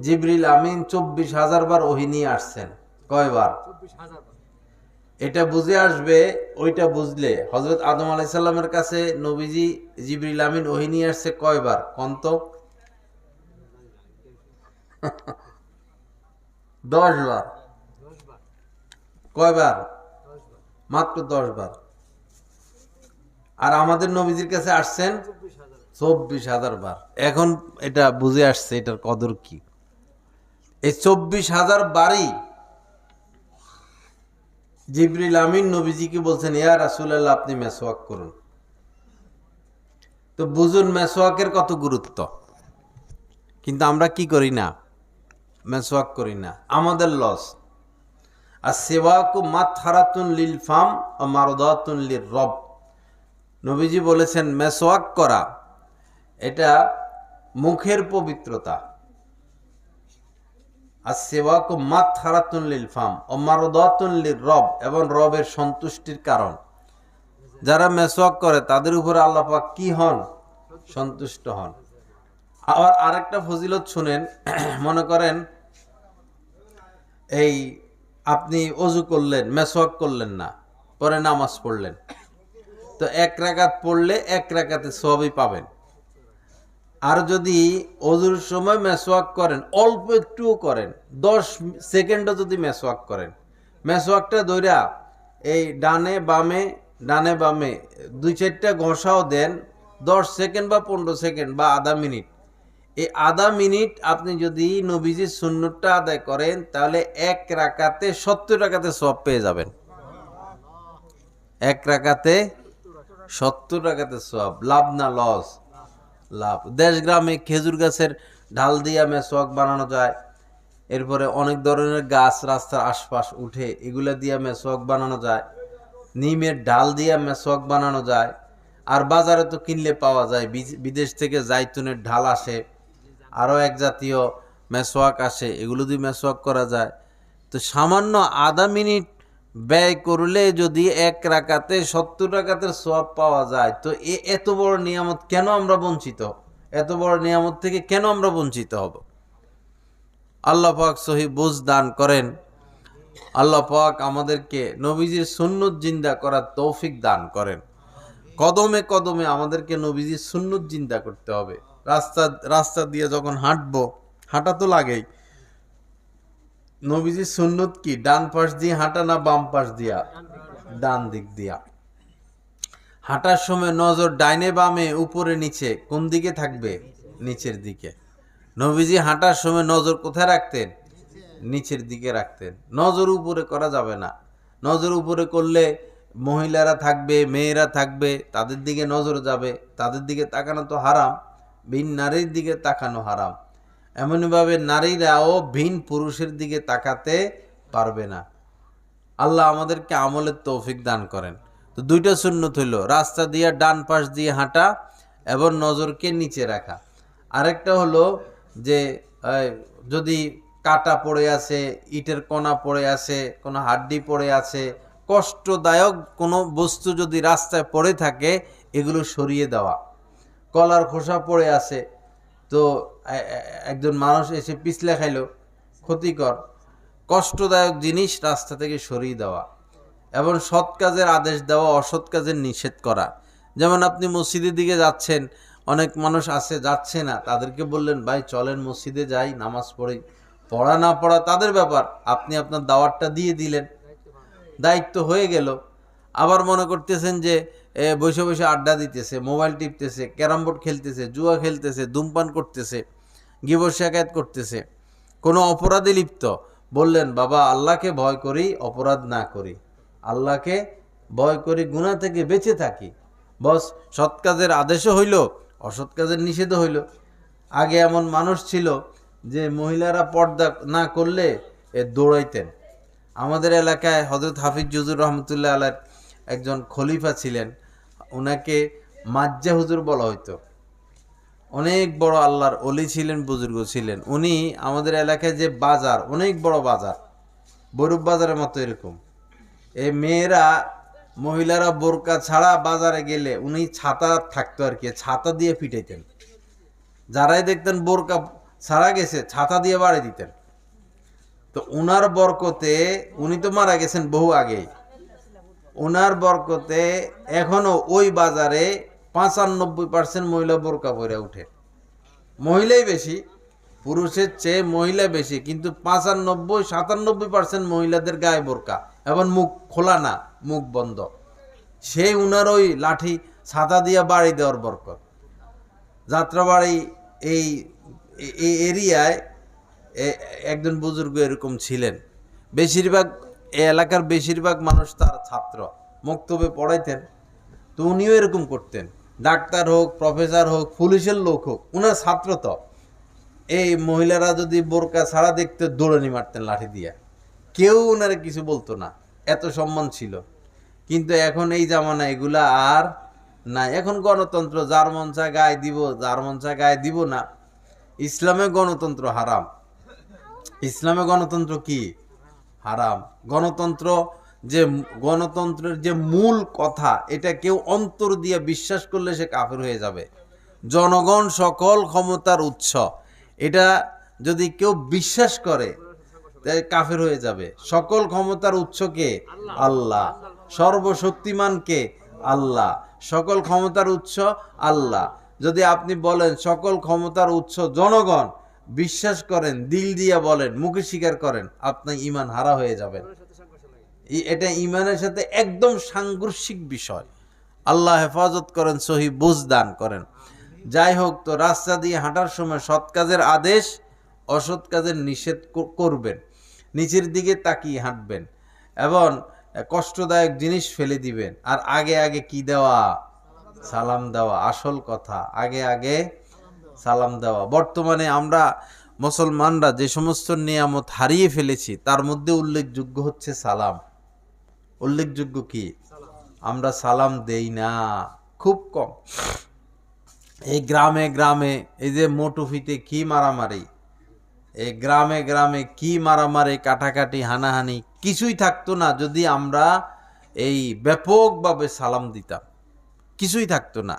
জিবরিল আমিন 24,000 বার ওহী নিয়ে আসছেন। কয়বার? এটা বুঝে আসবে, ওইটা বুঝলে। হযরত আদম আলাইহিস সালামের কাছে নবীজি জিবরিল আমিন ওহী নিয়ে আসছে কয়বার কোন তো? 10 বার। কয়বার? মাত্র 10 বার। আর আমাদের নবীজির কাছে আসছেন 24,000 বার। এখন এটা বুঝে আসছে এটার কদর কি। এই 24,000 বারই জিবরিল আমিন নবীজিকে বলছেন, ইয়া রাসূলুল্লাহ আপনি মেসওয়াক করুন। তো বুঝুন মেসওয়াকের কত গুরুত্ব। কিন্তু আমরা কি করি না, মেসওয়াক করি না, আমাদের লস। আর সিওয়াকু মাতহারাতুন লিল ফাম ওয়া মারদাতুন লির রব। নবীজি বলেছেন মেসওয়াক করা এটা মুখের পবিত্রতা। আর সিওয়াকু মাতহারাতুন লিল ফাম ওয়া মারদাতুন লির রব, এবং রবের সন্তুষ্টির কারণ। যারা মেসওয়াক করে তাদের উপরে আল্লাহ পাক কি হন? সন্তুষ্ট হন। আবার আরেকটা ফজিলত শুনেন। মনে করেন এই আপনি অজু করলেন, মেসওয়াক করলেন না, পরে নামাজ পড়লেন, তো 1 রাকাত পড়লে 1 রাকাতে সওয়াবই পাবেন। আর যদি অজুর সময় মেসওয়াক করেন, অল্প একটুও করেন, 10 সেকেন্ডও যদি মেসওয়াক করেন, মেসওয়াকটা ধইরা এই ডানে বামে 2-4টা ঘষাও দেন, 10 সেকেন্ড বা 15 সেকেন্ড বা আধা মিনিট, এই আধা মিনিট আপনি যদি নবীজির সুন্নতটা আদায় করেন, তাহলে 1 রাকাতে 70 রাকাতে সওয়াব পেয়ে যাবেন। 1 রাকাতে 70 রাকাতে সওয়াব। লাভ না লস? লাভ। দেশ গ্রামে খেজুর গাছের ঢাল দিয়া মেসওয়াক বানানো যায়। এরপরে অনেক ধরনের গাছ রাস্তার আশপাশ উঠে, এগুলা দিয়া মেসওয়াক বানানো যায়। নিমের ডাল দিয়ে মেসওয়াক বানানো যায়। আর বাজারে তো কিনলে পাওয়া যায়, বিদেশ থেকে জাইতুনের ঢাল আসে, আরও এক জাতীয় মেসওয়াক আসে, এগুলো দিয়ে মেসওয়াক করা যায়। তো সামান্য আধা মিনিট ব্যয় করলে যদি 1 রাকাতে 70 রাকাতের সওয়াব পাওয়া যায়, তো এত বড় নিয়ামত কেন আমরা বঞ্চিত? এত বড় নিয়ামত থেকে কেন আমরা বঞ্চিত হব? আল্লাহ পাক সহি বুঝ দান করেন। আল্লাহ পাক আমাদেরকে নবীজির সুন্নত জিন্দা করার তৌফিক দান করেন। কদমে কদমে আমাদেরকে নবীজির সুন্নত জিন্দা করতে হবে। রাস্তা দিয়ে যখন হাঁটবো, হাঁটা তো লাগেই। নবীজির সুন্নত কি? ডান পাশ দিয়ে হাঁটা না বাম পাশ দিয়া? ডান দিক দিয়া। হাঁটার সময় নজর ডাইনে বামে উপরে নিচে কোন দিকে থাকবে? নিচের দিকে। নবীজি হাঁটার সময় নজর কোথায় রাখতেন? নিচের দিকে রাখতেন। নজর উপরে করা যাবে না। নজর উপরে করলে মহিলারা থাকবে, মেয়েরা থাকবে, তাদের দিকে নজর যাবে। তাদের দিকে তাকানো তো হারাম, ভিন নারীর দিকে তাকানো হারাম। এমনইভাবে নারীরাও ভিন পুরুষের দিকে তাকাতে পারবে না। আল্লাহ আমাদেরকে আমলের তৌফিক দান করেন। তো 2টা সুন্নত হইল, রাস্তা দিয়ে ডান পাশ দিয়ে হাঁটা এবং নজরকে নিচে রাখা। আরেকটা হলো যে যদি কাটা পড়ে আছে, ইটের কণা পড়ে আছে, কোনো হাড্ডি পড়ে আছে, কষ্টদায়ক কোনো বস্তু যদি রাস্তায় পড়ে থাকে, এগুলো সরিয়ে দেওয়া। কলার খোসা পড়ে আছে, তো একজন মানুষ এসে পিছলে খাইলো, ক্ষতিকর, কষ্টদায়ক জিনিস রাস্তা থেকে সরিয়ে দেওয়া। এবং সৎ কাজের আদেশ দেওয়া, অসৎ কাজের নিষেধ করা। যেমন আপনি মসজিদের দিকে যাচ্ছেন, অনেক মানুষ আছে যাচ্ছে না, তাদেরকে বললেন ভাই চলেন মসজিদে যাই, নামাজ পড়ি। পড়া না পড়া তাদের ব্যাপার, আপনি আপনার দাওয়াতটা দিয়ে দিলেন, দায়িত্ব হয়ে গেল। আবার মনে করতেছেন যে বসে বসে আড্ডা দিতেছে, মোবাইল টিপতেছে, ক্যারাম বোর্ড খেলতেছে, জুয়া খেলতেছে, ধূমপান করতেছে, গীবত শিকায়াত করতেছে, কোনো অপরাধে লিপ্ত। বললেন বাবা আল্লাহকে ভয় করি, অপরাধ না করি, আল্লাহকে ভয় করি, গুনাহ থেকে বেঁচে থাকি, বস। সৎ কাজের আদেশও হইল, অসৎ কাজের নিষেধও হইল। আগে এমন মানুষ ছিল যে মহিলারা পর্দা না করলে দৌড়াইতেন। আমাদের এলাকায় হযরত হাফিজ হুজুর রহমতুল্লাহ আলাইহির একজন খলিফা ছিলেন, ওনাকে মাজ্জা হুজুর বলা হইতো। অনেক বড় আল্লাহর ওলি ছিলেন, বুজুর্গ ছিলেন। উনি আমাদের এলাকায় যে বাজার, অনেক বড় বাজার, বৈরব বাজারের মতো এরকম, এই মেয়েরা মহিলারা বোরকা ছাড়া বাজারে গেলে উনি ছাতা থাকতো আর কি, ছাতা দিয়ে পিটাইতেন। যারাই দেখতেন বোরকা ছাড়া গেছে, ছাতা দিয়ে বাড়ি দিতেন। তো উনার বরকতে, উনি তো মারা গেছেন বহু আগেই, ওনার বরকতে এখনো ওই বাজারে 95% মহিলা বোরকা পরে উঠে। মহিলাই বেশি, পুরুষের চেয়ে মহিলা বেশি, কিন্তু 95-97% মহিলাদের গায়ে বোরকা এবং মুখ খোলা না, মুখ বন্ধ। সেই উনার ওই লাঠি ছাতা দিয়ে বাড়ি দেওয়ার বরকত। যাত্রাবাড়ি এই এরিয়ায় একজন বুজুর্গ এরকম ছিলেন। বেশিরভাগ এলাকার বেশিরভাগ মানুষ তার ছাত্র, মক্তবে পড়াইতেন। তো উনিও এরকম করতেন। ডাক্তার হোক, প্রফেসর হোক, পুলিশের লোক হোক, উনার ছাত্র। তো এই মহিলারা যদি বোরকা ছাড়া দেখতে দৌড়ানি মারতেন লাঠি দিয়ে, কেউ উনারে কিছু বলতো না, এত সম্মান ছিল। কিন্তু এখন এই জামানা এগুলা আর নাই। এখন গণতন্ত্র, যার মন চায় গায়ে দিব, যার মন চায় গায়ে দিব না। ইসলামে গণতন্ত্র হারাম। ইসলামে গণতন্ত্র কি? হারাম। গণতন্ত্রের যে মূল কথা, এটা কেউ অন্তর দিয়ে বিশ্বাস করলে সে কাফের হয়ে যাবে। জনগণ সকল ক্ষমতার উৎস, এটা যদি কেউ বিশ্বাস করে কাফের হয়ে যাবে। সকল ক্ষমতার উৎস কে? আল্লাহ। সর্বশক্তিমান কে? আল্লাহ। সকল ক্ষমতার উৎস আল্লাহ। যদি আপনি বলেন সকল ক্ষমতার উৎস জনগণ, বিশ্বাস করেন, দিল দিয়া বলেন, মুখে স্বীকার করেন, আপনি ঈমান হারা হয়ে যাবেন। এটা ঈমানের সাথে একদম সাংঘর্ষিক বিষয়। আল্লাহ হেফাজত করেন, সহি বুঝ দান করেন। যাই হোক, তো রাস্তা দিয়ে হাঁটার সময় সৎ কাজের আদেশ, অসৎ কাজের নিষেধ করবেন। নিচের দিকে তাকিয়ে হাঁটবেন এবং কষ্টদায়ক জিনিস ফেলে দিবেন। আর আগে আগে কি দেওয়া? সালাম দেওয়া। আসল কথা, আগে আগে সালাম দেওয়া। বর্তমানে আমরা মুসলমানরা যে সমস্ত নিয়ামত হারিয়ে ফেলেছি, তার মধ্যে উল্লেখযোগ্য হচ্ছে সালাম। উল্লেখযোগ্য কি? আমরা সালাম দেই না, খুব কম। এই গ্রামে গ্রামে এই যে মোটুফিতে কি মারামারি, এই গ্রামে গ্রামে কি মারামারি, কাটাকাটি, হানাহানি কিছুই থাকতো না যদি আমরা এই ব্যাপকভাবে সালাম দিতাম। কিছুই থাকতো না।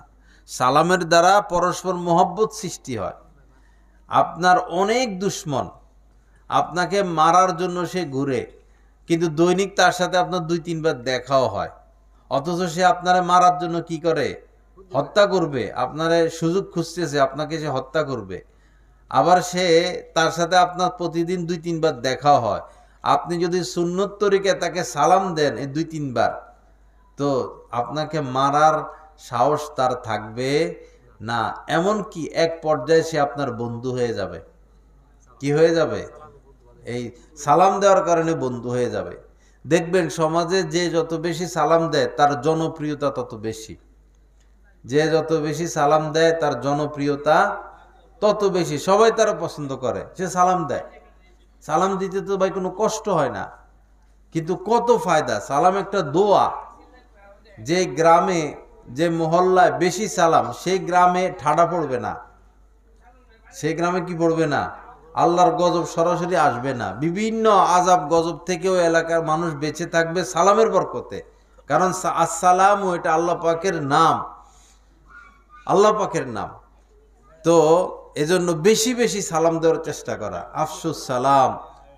সালামের দ্বারা পরস্পর মহব্বত সৃষ্টি হয়। আপনার অনেক দুশ্মন, আপনাকে মারার জন্য সে ঘুরে, কিন্তু দৈনিক তার সাথে আপনার 2-3 বার দেখাও হয়, অথচ সে আপনারে মারার জন্য কি করে? হত্যা করবে। আপনারে সুযোগ খুঁজতেছে, আপনাকে সে হত্যা করবে। আবার সে তার সাথে আপনার প্রতিদিন 2-3 বার দেখাও হয়। আপনি যদি সুন্নত তরিকায় তাকে সালাম দেন এই 2-3 বার, তো আপনাকে মারার সাহস তার থাকবে না। এমনকি এক পর্যায়ে সে আপনার বন্ধু হয়ে যাবে। কি হয়ে যাবে? এই সালাম দেওয়ার কারণে বন্ধু হয়ে যাবে। দেখবেন সমাজে যে যত বেশি সালাম দেয় তার জনপ্রিয়তা তত বেশি। যে যত বেশি সালাম দেয় তার জনপ্রিয়তা তত বেশি। সবাই তারা পছন্দ করে, সে সালাম দেয়। সালাম দিতে তো ভাই কোনো কষ্ট হয় না, কিন্তু কত ফায়দা। সালাম একটা দোয়া। যে গ্রামে যে মহল্লায় বেশি সালাম, সেই গ্রামে ঠাডা পড়বে না। সেই গ্রামে কি পড়বে না? আল্লাহর গজব সরাসরি আসবে না। বিভিন্ন আযাব গজব থেকেও এলাকার মানুষ বেঁচে থাকবে সালামের বরকতে। কারণ আসসালামু এটা আল্লাহ পাকের নাম, আল্লাহ পাকের নাম। তো এজন্য বেশি বেশি সালাম দেওয়ার চেষ্টা করা। আফসুস সালাম।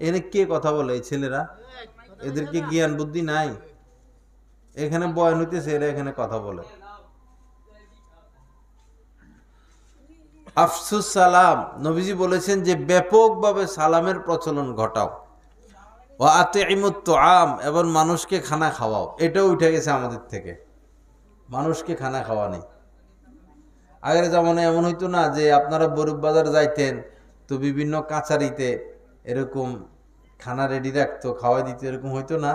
এখানে কে কথা বলে? এই ছেলেরা, এদেরকে জ্ঞান বুদ্ধি নাই? এখানে বয়ান হইতেছে, এরা এখানে কথা বলে। আফসুস সালাম, নবীজি বলেছেন যে ব্যাপকভাবে সালামের প্রচলন ঘটাও। ওয়া আতিমুত তুআম, এবং মানুষকে খানা খাওয়াও। এটাও উঠে গেছে আমাদের থেকে, মানুষকে খানা খাওয়া নেই। আগের জামানায় এমন হইতো না যে আপনারা বরুব বাজার যাইতেন, তো বিভিন্ন কাচারিতে এরকম খানা রেডি রাখতো, খাওয়াই দিত, এরকম হইতো না?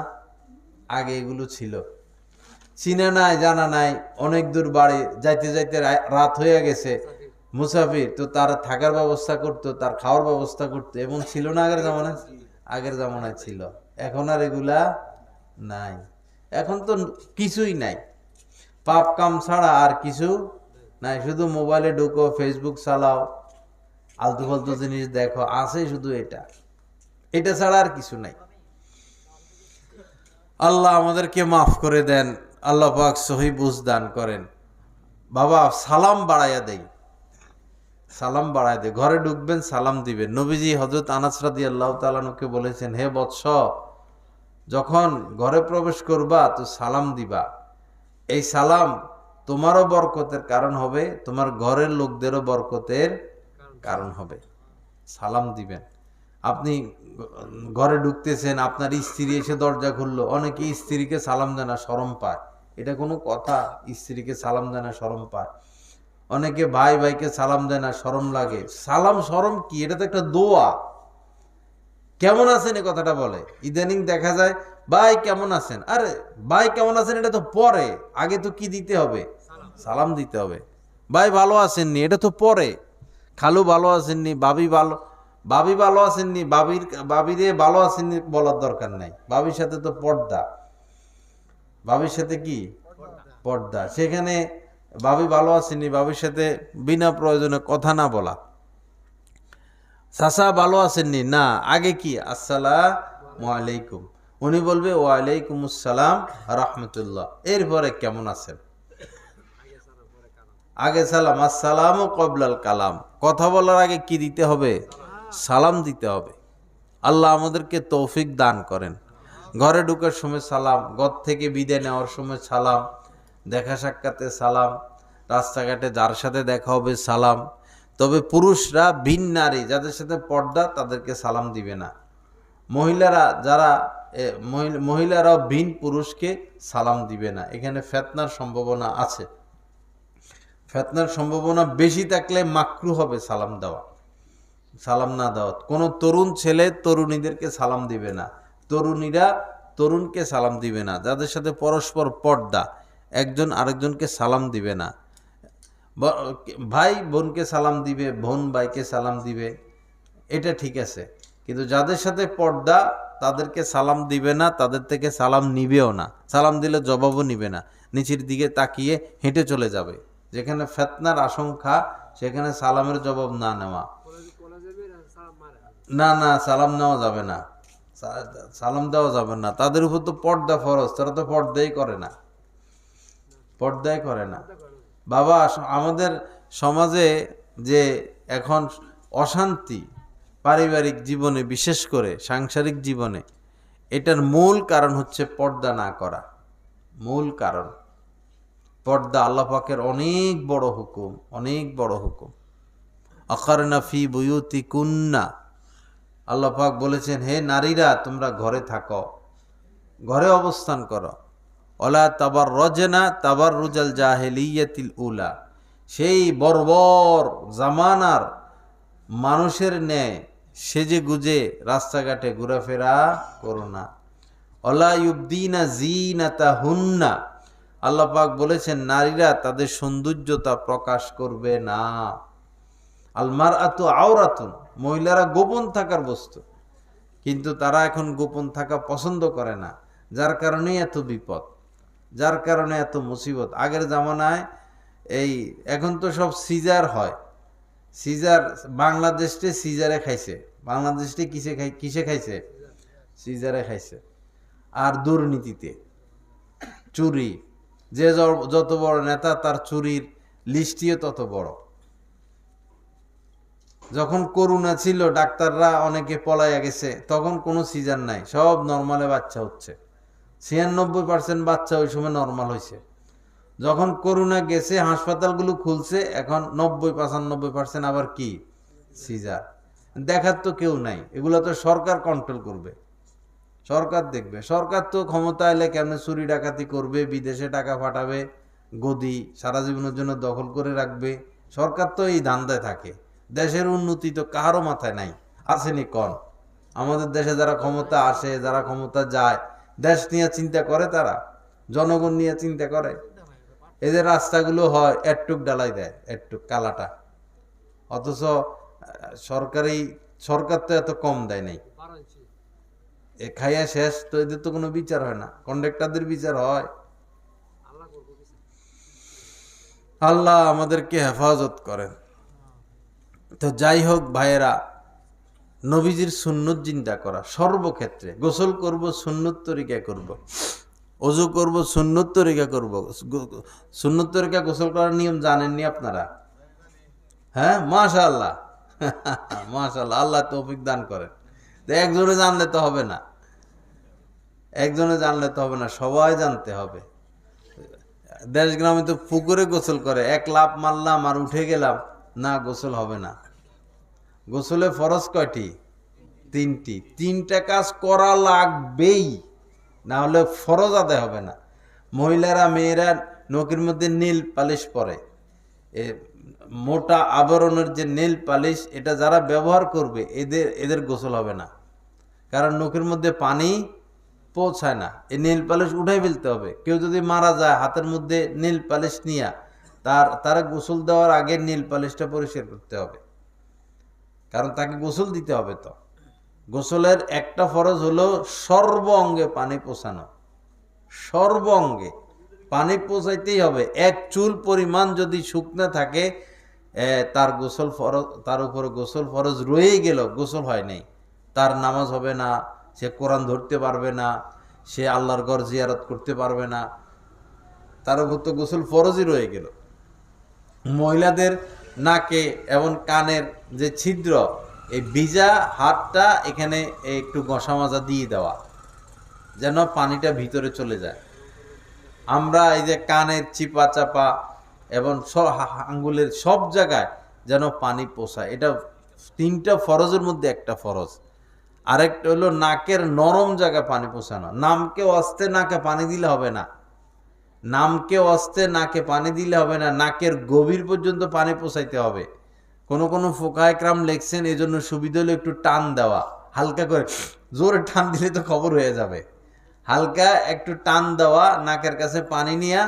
আগে এগুলো ছিল। চিনা নাই, জানা নাই, অনেক দূর বাড়ি যাইতে যাইতে রাত হয়ে গেছে, মুসাফির, তো তার থাকার ব্যবস্থা করতো, তার খাওয়ার ব্যবস্থা করতো। এবং ছিল না আগের জামানায়? আগের জামানায় ছিল। এখন আর এগুলা নাই। এখন তো কিছুই নাই, পাপ কাম ছাড়া আর কিছু নাই। শুধু মোবাইলে ঢুকো, ফেসবুক চালাও, আলতু ফালতু জিনিস দেখো, আছে শুধু এটা। এটা ছাড়া আর কিছু নাই। আল্লাহ আমাদেরকে মাফ করে দেন, আল্লাহ পাক সহি বুঝ দান করেন। বাবা সালাম বাড়াইয়া দেই, সালাম বাড়াই দে। ঘরে ঢুকবেন সালাম দিবেন। নবীজি হযরত আনাস রাদিয়াল্লাহু তাআলা আনহুকে বলেছেন, হে বৎস, যখন ঘরে প্রবেশ করবা তো সালাম দিবা। এই সালাম তোমারও বরকতের কারণ হবে, তোমার ঘরের লোকদেরও বরকতের কারণ হবে। সালাম দিবেন। আপনি ঘরে ঢুকতেছেন, আপনার স্ত্রী এসে দরজা খুললো, অনেকে স্ত্রীকে সালাম দেয় না, শরম পায়। এটা কোনো কথা? স্ত্রীকে সালাম দেয় না, শরম পায়। অনেকে ভাই ভাইকে সালাম দেয় না, শরম লাগে। সালাম শরম কি? এটা তো একটা দোয়া। কেমন আছেন এই কথাটা বলে। ইদানিং দেখা যায় ভাই কেমন আছেন, আরে ভাই কেমন আছেন এটা তো পরে, আগে তো কি দিতে হবে? সালাম দিতে হবে। ভাই ভালো আছেননি এটা তো পরে। খালু ভালো আছেননি, ভাবি ভালো আছেননি, ভাবিরে ভালো আছেননি বলার দরকার নাই। ভাবির সাথে তো পর্দা, ভাবির সাথে কি পর্দা। সেখানে ভাবি ভালো আসেনি, ভাবির সাথে বিনা প্রয়োজনে কথা না বলা। চাচা ভালো আসেননি, না, আগে কি আসসালামু আলাইকুম, উনি বলবে ওয়ালাইকুম আসসালাম রাহমাতুল্লাহ, এরপরে কেমন আছেন। আগে সালাম, আসসালামু ক্বাবলাল কালাম। কথা বলার আগে কি দিতে হবে? সালাম দিতে হবে। আল্লাহ আমাদেরকে তৌফিক দান করেন। ঘরে ঢুকার সময় সালাম, ঘর থেকে বিদায় নেওয়ার সময় সালাম, দেখা সাক্ষাতে সালাম, রাস্তাঘাটে যার সাথে দেখা হবে সালাম। তবে পুরুষরা ভিন নারী যাদের সাথে পর্দা তাদেরকে সালাম দিবে না। মহিলারাও ভিন পুরুষকে সালাম দিবে না। এখানে ফিতনার সম্ভাবনা আছে। ফিতনার সম্ভাবনা বেশি থাকলে মাকরু হবে সালাম দেওয়া, সালাম না দেওয়া। কোনো তরুণ ছেলে তরুণীদেরকে সালাম দিবে না, তরুণীরা তরুণকে সালাম দিবে না। যাদের সাথে পরস্পর পর্দা, একজন আরেকজনকে সালাম দিবে না। ভাই বোনকে সালাম দিবে, বোন ভাইকে সালাম দিবে, এটা ঠিক আছে। কিন্তু যাদের সাথে পর্দা তাদেরকে সালাম দিবে না, তাদের থেকে সালাম নিবেও না, সালাম দিলে জবাবও নিবে না। নিচের দিকে তাকিয়ে হেঁটে চলে যাবে। যেখানে ফিতনার আশঙ্কা সেখানে সালামের জবাব না নেওয়া। না না, সালাম নেওয়া যাবে না, সালাম দেওয়া যাবে না। তাদের উপর তো পর্দা ফরজ, তারা তো পর্দাই করে না, পর্দাই করে না। বাবা, আমাদের সমাজে যে এখন অশান্তি পারিবারিক জীবনে, বিশেষ করে সাংসারিক জীবনে, এটার মূল কারণ হচ্ছে পর্দা না করা। মূল কারণ পর্দা আল্লাহ পাকের অনেক বড় হুকুম, অনেক বড় হুকুম। আকারনা ফি বুয়ুতিকুন্না, আল্লাহ পাক বলেছেন, হে নারীরা তোমরা ঘরে থাকো, ঘরে অবস্থান করো। ওলা তাবাররাজনা তাবাররুজাল জাহিলিয়াতিল উলা, সেই বর্বর জামানার মানুষের ন্যায় সেজে গুজে রাস্তাঘাটে ঘোরাফেরা করো না। ওলা ইউবদিনা জিনাতাহুন্না, আল্লাহ পাক বলেছেন নারীরা তাদের সৌন্দর্যতা প্রকাশ করবে না। আলমার আতু আওরাতুন, মহিলারা গোপন থাকার বস্তু, কিন্তু তারা এখন গোপন থাকা পছন্দ করে না, যার কারণেই এত বিপদ, যার কারণে এত মুসিবত। আগের জামানায় এখন তো সব সিজার হয়, সিজার বাংলাদেশে সিজারে খাইছে, বাংলাদেশে কিসে খাইছে? সিজারে খাইছে। আর দুর্নীতিতে, চুরি, যে যত বড় নেতা তার চুরির লিস্টিও তত বড়। যখন করোনা ছিল ডাক্তাররা অনেকে পলাইয়া গেছে, তখন কোনো সিজার নাই, সব নর্মালে বাচ্চা হচ্ছে। 96% বাচ্চা ওই সময় নর্মাল হয়েছে। যখন করোনা গেছে হাসপাতালগুলো খুলছে, এখন 90-95% আবার কি সিজার। দেখার তো কেউ নাই, এগুলো তো সরকার কন্ট্রোল করবে, সরকার দেখবে। সরকার তো ক্ষমতা এলে কেমনে চুরি ডাকাতি করবে, বিদেশে টাকা পাঠাবে, গদি সারা জীবনের জন্য দখল করে রাখবে, সরকার তো এই ধান্দায় থাকে। দেশের উন্নতি তো কারো মাথায় নাই, আসেনি কন? আমাদের দেশে যারা ক্ষমতা আসে, যারা ক্ষমতা যায়, দেশ নিয়ে চিন্তা করে, তারা জনগণ নিয়ে চিন্তা করে? এদের রাস্তাগুলো হয় একটুক ডালাই দেয়, একটুক কালাটা, অথচ সরকার তো এত কম দেয় নাই। এ খাইয়া শেষ তো, এদের তো কোনো বিচার হয় না, কন্ডাক্টরদের বিচার হয়। আল্লাহ আমাদেরকে হেফাজত করেন। তো যাই হোক ভাইয়েরা, নবীজির সুন্নত চিন্তা করা সর্বক্ষেত্রে। গোসল করব সুন্নত তরিকায় করব, ওযু করব সুন্নত তরিকা করব। সুন্নত তরিকা গোসল করার নিয়ম জানেননি আপনারা? হ্যাঁ, মাশাআল্লাহ মাশাআল্লাহ, আল্লাহ তৌফিক দান করেন। তো একজনে জানলে তো হবে না, একজনে জানলে তো হবে না, সবাই জানতে হবে। দেশ গ্রামে তো পুকুরে গোসল করে, এক লাফ মারলাম আর উঠে গেলাম, না, গোসল হবে না। গোসলে ফরজ কয়টি? 3টি। 3টা কাজ করা লাগবেই, না হলে ফরজ আদায় হবে না। মহিলারা, মেয়েরা নখের মধ্যে নীল পালিশ পরে, মোটা আবরণের যে নীল পালিশ, এটা যারা ব্যবহার করবে এদের গোসল হবে না, কারণ নখের মধ্যে পানি পৌঁছায় না। এই নীল পালিশ উঠাই ফেলতে হবে। কেউ যদি মারা যায় হাতের মধ্যে নীল পালিশ নিয়ে, তারা গোসল দেওয়ার আগে নীল পালিশটা পরিষ্কার করতে হবে, কারণ তাকে গোসল দিতে হবে। তো গোসলের একটা ফরজ হলো সর্ব অঙ্গে পানি পৌঁছানো, সর্ব অঙ্গে পানি পৌঁছাইতেই হবে। এক চুল পরিমাণ যদি শুকনো থাকে, তার গোসল ফরজ, তার উপরে গোসল ফরজ রয়েই গেল, গোসল হয় নাই, তার নামাজ হবে না, সে কোরআন ধরতে পারবে না, সে আল্লাহর ঘর জিয়ারত করতে পারবে না, তার উপর তো গোসল ফরজই রয়ে গেল। মহিলাদের নাকে এবং কানের যে ছিদ্র, এই ভিজা হাতটা এখানে একটু ঘষা মাজা দিয়ে দেওয়া, যেন পানিটা ভিতরে চলে যায়। আমরা এই যে কানের চিপা চাপা এবং আঙ্গুলের সব জায়গায় যেন পানি পৌঁছায়, এটা 3টা ফরজের মধ্যে একটা ফরজ। আরেকটা হলো নাকের নরম জায়গায় পানি পৌঁছানো। নামকে অস্তে নাকে পানি দিলে হবে না, নামকে অস্তে নাকে পানি দিলে হবে না, নাকের গভীর পর্যন্ত পানি পৌঁছাইতে হবে। কোন ফুকায়ে কেরাম লেখছেন এই জন্য সুবিধা হলো একটু টান দেওয়া, হালকা করে, জোরে টান দিলে তো খবর হয়ে যাবে। হালকা একটু টান দেওয়া, নাকের কাছে পানি নিয়ে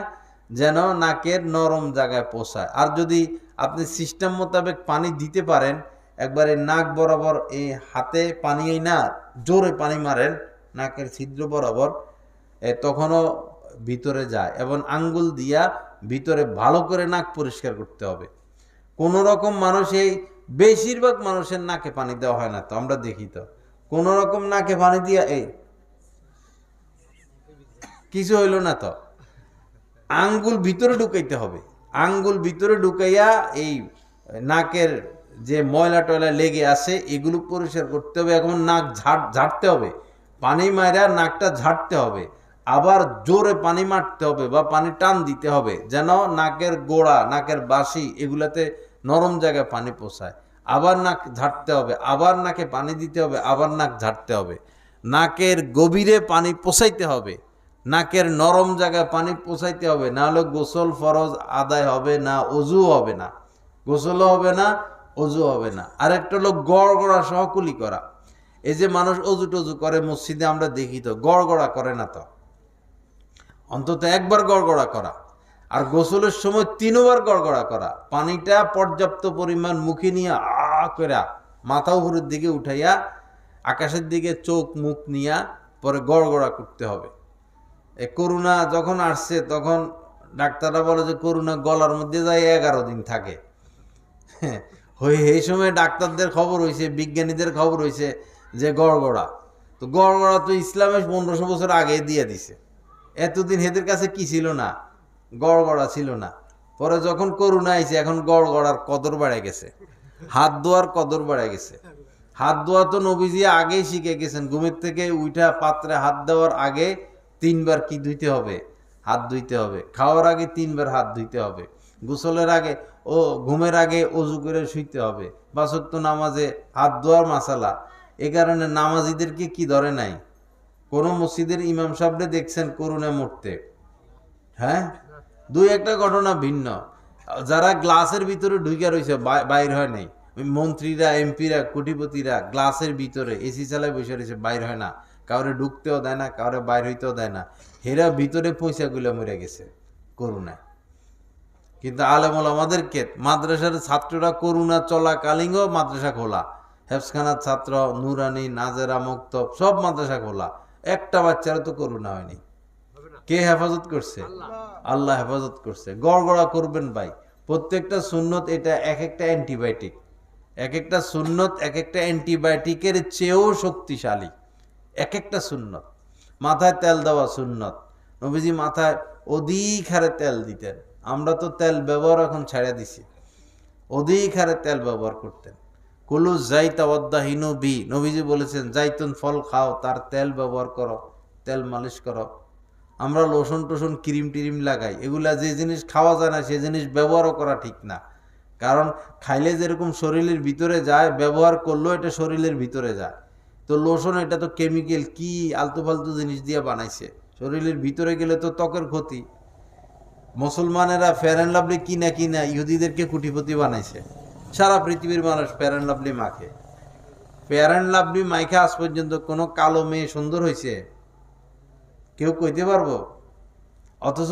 যেন নাকের নরম জায়গায় পৌঁছায়। আর যদি আপনি সিস্টেম মোতাবেক পানি দিতে পারেন, একবারে নাক বরাবর এই হাতে পানি না জোরে পানি মারেন নাকের ছিদ্র বরাবর, তখনও ভিতরে যায় এবং আঙ্গুল দিয়া ভিতরে ভালো করে নাক পরিষ্কার করতে হবে। কোন রকম মানুষ, এই বেশিরভাগ মানুষের নাকে পানি দেওয়া হয় না, তো আমরা দেখি তো কোন রকম নাকে পানি দিয়া এই কিছু হইল না, তো আঙ্গুল ভিতরে ঢুকাইতে হবে। আঙ্গুল ভিতরে ঢুকাইয়া এই নাকের যে ময়লা টয়লা লেগে আছে এগুলো পরিষ্কার করতে হবে। এখন নাক ঝাড়তে হবে, পানি মারা নাকটা ঝাড়তে হবে, আবার জোরে পানি মারতে হবে বা পানি টান দিতে হবে যেন নাকের গোড়া, নাকের বাসি এগুলাতে নরম জায়গায় পানি পৌঁছায়। আবার নাক ঝাড়তে হবে, আবার নাকে পানি দিতে হবে, আবার নাক ঝাড়তে হবে। নাকের গভীরে পানি পৌঁছাইতে হবে, নাকের নরম জায়গায় পানি পৌঁছাইতে হবে, না হলে গোসল ফরজ আদায় হবে না, অজু হবে না, গোসলও হবে না, অজু হবে না। আরেকটা হলো গড়গড়া সহ কুলি করা। এই যে মানুষ অজু টজু করে মসজিদে আমরা দেখি, তো গড়গড়া করে না, তো অন্তত একবার গড়গড়া করা। আর গোসলের সময় 3 বার গড়গড়া করা, পানিটা পর্যাপ্ত পরিমাণ মুখে নিয়ে করে মাথা উপরের দিকে উঠাইয়া আকাশের দিকে চোখ মুখ নিয়া পরে গড়গড়া করতে হবে। করোনা যখন আসছে তখন ডাক্তাররা বলে যে করোনা গলার মধ্যে যায় 11 দিন থাকে। এই সময় ডাক্তারদের খবর হয়েছে, বিজ্ঞানীদের খবর হয়েছে যে গড়গড়া, তো গড়গড়া তো ইসলামে 1500 বছর আগে দিয়ে দিছে। এতদিন এদের কাছে কি ছিল না, গড়গড়া ছিল না। পরে যখন করোনা আইছে এখন গড়গড়ার কদর বেড়ে গেছে, হাত ধোয়ার কদর বেড়ে গেছে। হাত ধোয়া তো নবীজি আগেই শিখে গেছেন, ঘুমের থেকে উঠা পাত্রে হাত দেওয়ার আগে 3 বার কি ধুইতে হবে, হাত ধুইতে হবে। খাওয়ার আগে 3 বার হাত ধুইতে হবে। গোসলের আগে ও ঘুমের আগে অজু করে শুইতে হবে। 5 ওয়াক্ত নামাজে হাত ধোয়ার মাসালা। এ কারণে নামাজিদেরকে কি ধরে নাই? কোন মসজিদের ইমাম সাহেবরে দেখছেন করোনায় মরতে? হ্যাঁ, 2-1টা ঘটনা ভিন্ন। যারা গ্লাসের ভিতরে ঢুকে রয়েছে, বাইর হয় নাই। মন্ত্রীরা, এমপিরা, কোটিপতিরা গ্লাসের ভিতরে এসি চালায় বসে রয়েছে, বাইর হয় না, কাউরে ঢুকতেও দেয় না, কাউরে বাইর হইতেও দেয় না। হেরা ভিতরে পয়সা গুলা মরে গেছে করোনায়। কিন্তু আলেম ওলামাদেরকে, মাদ্রাসার ছাত্ররা করোনা চলাকালীনও মাদ্রাসা খোলা, হেফসখানার ছাত্র, নুরানি, নাজেরা, মক্তব সব মাদ্রাসা খোলা। একটা বাচ্চারা তো করোনা হয়নি। কে হেফাজত করছে? আল্লাহ হেফাজত করছে। গড়গড়া করবেন ভাই, প্রত্যেকটা সুন্নত এটা এক একটা অ্যান্টিবায়োটিক। এক একটা সুন্নত এক একটা অ্যান্টিবায়োটিকের চেয়েও শক্তিশালী। এক একটা সুন্নত। মাথায় তেল দেওয়া সুন্নত, নবীজি মাথায় অধিক হারে তেল দিতেন। আমরা তো তেল ব্যবহার এখন ছেড়ে দিছি, অধিক হারে তেল ব্যবহার করতেন। কুলু জাইতা ওয়াদ্দাহিনু বি, নবীজি বলেছেন জাইতুন ফল খাও, তার তেল ব্যবহার করো, তেল মালিশ করো। আমরা লোশন টোশন ক্রিম টিরিম লাগাই, এগুলা যে জিনিস খাওয়া যায় না সে জিনিস ব্যবহারও করা ঠিক না। কারণ খাইলে যেরকম শরীরের ভিতরে যায়, ব্যবহার করলেও এটা শরীরের ভিতরে যায়। তো লোশন এটা তো কেমিক্যাল, কি আলতু ফালতু জিনিস দিয়ে বানাইছে, শরীরের ভিতরে গেলে তো ত্বকের ক্ষতি। মুসলমানেরা ফেয়ার অ্যান্ড লাভলি কিনা কিনা ইহুদিদেরকে কোটিপতি বানাইছে। সারা পৃথিবীর মানুষ ফেয়ার অ্যান্ড লাভলি মাখে। ফেয়ার অ্যান্ড লাভলি মাইখে আজ পর্যন্ত কোনো কালো মেয়ে সুন্দর হয়েছে কেউ কইতে পারবো? অথচ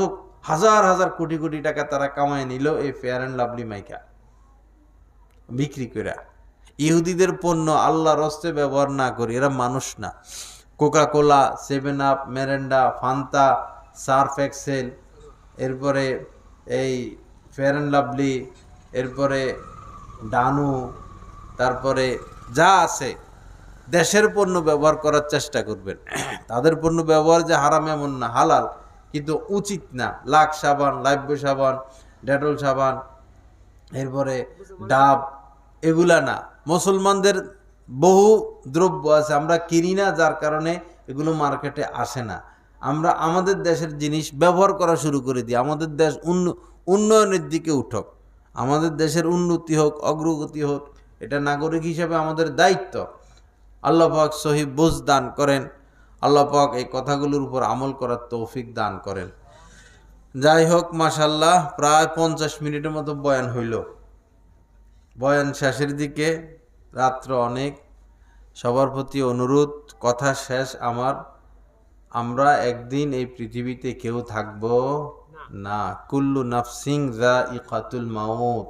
হাজার হাজার কোটি কোটি টাকা তারা কামায় নিল এই ফেয়ার অ্যান্ড লাভলি মাইকা বিক্রি করে। ইহুদিদের পণ্য আল্লাহর হস্তে ব্যবহার না করি, এরা মানুষ না। Coca Cola, 7 Up, Mirinda, Fanta, Surf Excel, এরপরে এই ফেয়ার অ্যান্ড লাভলি, এরপরে ডানু, তারপরে যা আছে দেশের পণ্য ব্যবহার করার চেষ্টা করবেন। তাদের পণ্য ব্যবহার যে হারাম এমন না, হালাল, কিন্তু উচিত না। লাক্স সাবান, লাইফবয় সাবান, ডেটল সাবান, এরপরে ডাব, এগুলা না। মুসলমানদের বহু দ্রব্য আছে আমরা কিনি না, যার কারণে এগুলো মার্কেটে আসে না। আমরা আমাদের দেশের জিনিস ব্যবহার করা শুরু করে দিই। আমাদের দেশ উন্নয়নের দিকে উঠক, আমাদের দেশের উন্নতি হোক, অগ্রগতি হোক, এটা নাগরিক হিসেবে আমাদের দায়িত্ব। আল্লাহ পাক সহি বুঝ দান করেন। আল্লাহ পাক এই কথাগুলোর উপর আমল করার তৌফিক দান করেন। যাই হোক, মাশাআল্লাহ, প্রায় 50 মিনিটের মতো বয়ান হইল। বয়ান শেষের দিকে, রাত্র অনেক। সবার প্রতি অনুরোধ, কথা শেষ আমার, আমরা একদিন এই পৃথিবীতে কেউ থাকব না। কুল্লু নাফসিং যায়িকাতুল মাউত,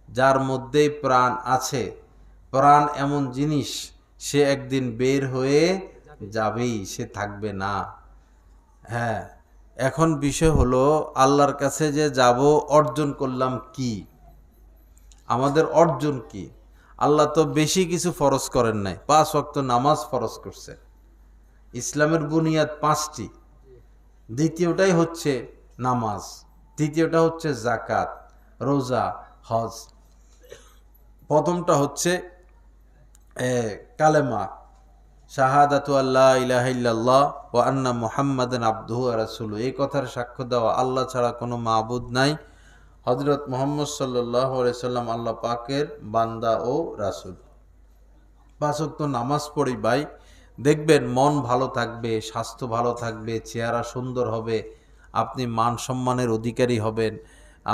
যার মধ্যেই প্রাণ আছে। প্রাণ এমন জিনিস, সে একদিন বের হয়ে যাবেই, সে থাকবে না। হ্যাঁ, এখন বিষয় হলো আল্লাহর কাছে যে যাব, অর্জন করলাম কি, আমাদের অর্জন কি? আল্লাহ তো বেশি কিছু ফরজ করেন নাই, 5 ওয়াক্ত নামাজ ফরজ করছে। ইসলামের বুনিয়াদ 5টি। দ্বিতীয়টাই হচ্ছে নামাজ, তৃতীয়টা হচ্ছে জাকাত, রোজা, হজ। প্রথমটা হচ্ছে কালেমা, শাহাদাতু আল্লাহ ইলাহা ইল্লাল্লাহ ওয়া আন্না মুহাম্মাদান আবদুহু ওয়া রাসূলুহু। এই কথার সাক্ষ্য দেওয়া আল্লাহ ছাড়া কোনো মাবুদ নাই, হযরত মুহাম্মদ সাল্লাল্লাহু আলাইহি সাল্লাম আল্লাহ পাকের বান্দা ও রাসূল। 5 ওয়াক্ত নামাজ পড়ি ভাই, দেখবেন মন ভালো থাকবে, স্বাস্থ্য ভালো থাকবে, চেহারা সুন্দর হবে, আপনি মান সম্মানের অধিকারী হবেন,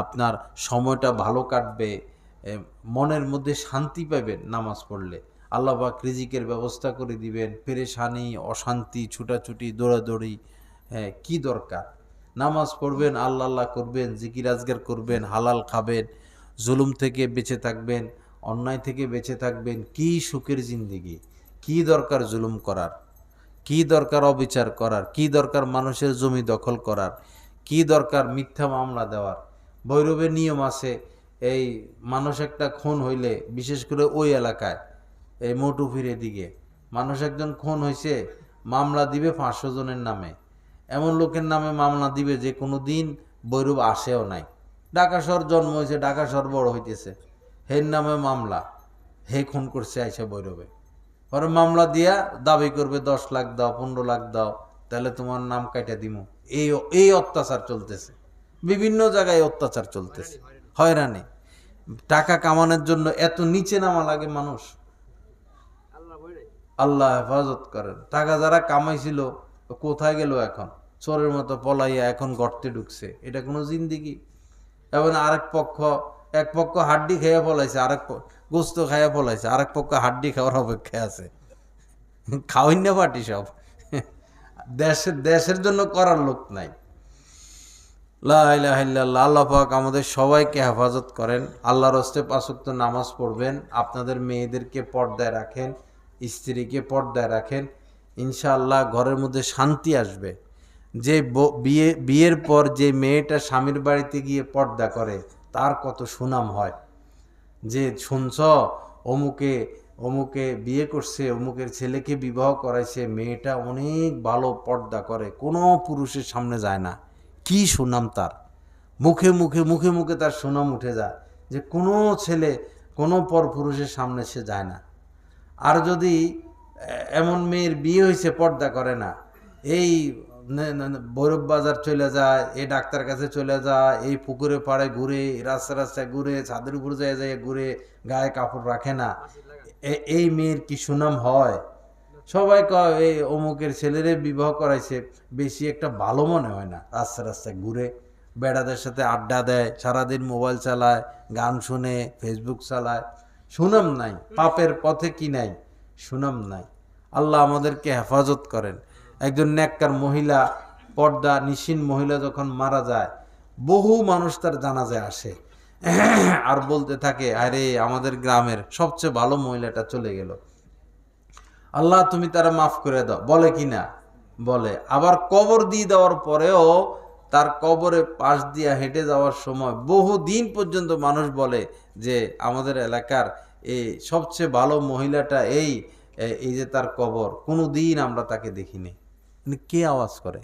আপনার সময়টা ভালো কাটবে, মনের মধ্যে শান্তি পাবেন নামাজ পড়লে। আল্লাহ পাক রিজিকের ব্যবস্থা করে দিবেন। পেরেশানি, অশান্তি, ছুটাছুটি, দৌড়াদৌড়ি, হ্যাঁ কি দরকার? নামাজ পড়বেন, আল্লাহ আল্লাহ করবেন, জিকির আজগার করবেন, হালাল খাবেন, জুলুম থেকে বেঁচে থাকবেন, অন্যায় থেকে বেঁচে থাকবেন। কি সুখের জিন্দেগি! কি দরকার জুলুম করার? কি দরকার অবিচার করার? কি দরকার মানুষের জমি দখল করার? কি দরকার মিথ্যা মামলা দেওয়ার? ভৈরবে নিয়ম আছে, এই মানুষ একটা খুন হইলে, বিশেষ করে ওই এলাকায়, এই মটুফিরে দিকে মানুষ একজন খুন হয়েছে, মামলা দিবে 500 জনের নামে। এমন লোকের নামে মামলা দিবে যে কোনো দিন ভৈরব আসেও নাই। ঢাকা শহর জন্ম হয়েছে, ঢাকা শহর বড় হইতেছে, হের নামে মামলা, হে খুন করছে আইসা ভৈরবে। পরে মামলা দিয়া দাবি করবে 10 লাখ দাও, 15 লাখ দাও, তাহলে তোমার নাম কাইটা দিমু। এই এই অত্যাচার চলতেছে, বিভিন্ন জায়গায় অত্যাচার চলতেছে, হয়রানি। টাকা কামানোর জন্য এত নিচে নামা লাগে মানুষ। আল্লাহ হেফাজত করেন। টাকা যারা কামাইছিল কোথায় গেল এখন? চোরের মতো পলাইয়া এখন গর্তে ঢুকছে। এটা কোনো জিন্দিগি? এবং এক পক্ষ হাড্ডি খাইয়া পলাইছে, গোস্ত খাইয়া পলাইছে, আরেক পক্ষ হাড্ডি খাওয়ার অপেক্ষায় আছে। খাওয়াই না পাটি সব। দেশের জন্য করার লোক নাই। লা ইলাহা ইল্লাল্লাহ। আল্লাহ পাক আমাদের সবাইকে হেফাজত করেন। আল্লাহর হস্তে 5 ওয়াক্ত নামাজ পড়বেন, আপনাদের মেয়েদেরকে পর্দায় রাখেন, স্ত্রীকে পর্দায় রাখেন, ইনশাআল্লাহ ঘরের মধ্যে শান্তি আসবে। যে বিয়ের পর যে মেয়েটা স্বামীর বাড়িতে গিয়ে পর্দা করে তার কত সুনাম হয়। যে শুনছ অমুকে অমুকে বিয়ে করছে, অমুকের ছেলেকে বিবাহ করাইছে, মেয়েটা অনেক ভালো পর্দা করে, কোনো পুরুষের সামনে যায় না, কি সুনাম তার! মুখে মুখে মুখে মুখে তার সুনাম উঠে যায় যে কোনো ছেলে কোনো পর পুরুষের সামনে সে যায় না। আর যদি এমন মেয়ের বিয়ে হয়েছে পর্দা করে না, এই ভৈরব বাজার চলে যায়, এই ডাক্তার কাছে চলে যায়, এই পুকুরে পাড়ে ঘুরে, রাস্তা রাস্তায় ঘুরে, ছাদের উপর যায় যায় ঘুরে, গায়ে কাপড় রাখে না, এই মেয়ের কি সুনাম হয়? সবাই কয় এই অমুকের ছেলেরে বিবাহ করাইছে, বেশি একটা ভালো মনে হয় না। রাস্তা রাস্তায় ঘুরে, বেড়াদের সাথে আড্ডা দেয়, সারাদিন মোবাইল চালায়, গান শুনে, ফেসবুক চালায়, সুনাম নাই। পাপের পথে কি নাই? সুনাম নাই। আল্লাহ আমাদেরকে হেফাজত করেন। একজন নেককার মহিলা, পর্দা নিশিন মহিলা যখন মারা যায়, বহু মানুষ তার জানাজায় আসে আর বলতে থাকে, আরে আমাদের গ্রামের সবচেয়ে ভালো মহিলাটা চলে গেল, আল্লাহ তুমি তারা মাফ করে দাও। বলে কি না? বলে। আবার কবর দিয়ে দেওয়ার পরেও তার কবরে পাশ দিয়া হেঁটে যাওয়ার সময় বহু দিন পর্যন্ত মানুষ বলে যে আমাদের এলাকার এই সবচেয়ে ভালো মহিলাটা এই এই যে তার কবর, কোনো দিন আমরা তাকে দেখিনি। কে আওয়াজ করে?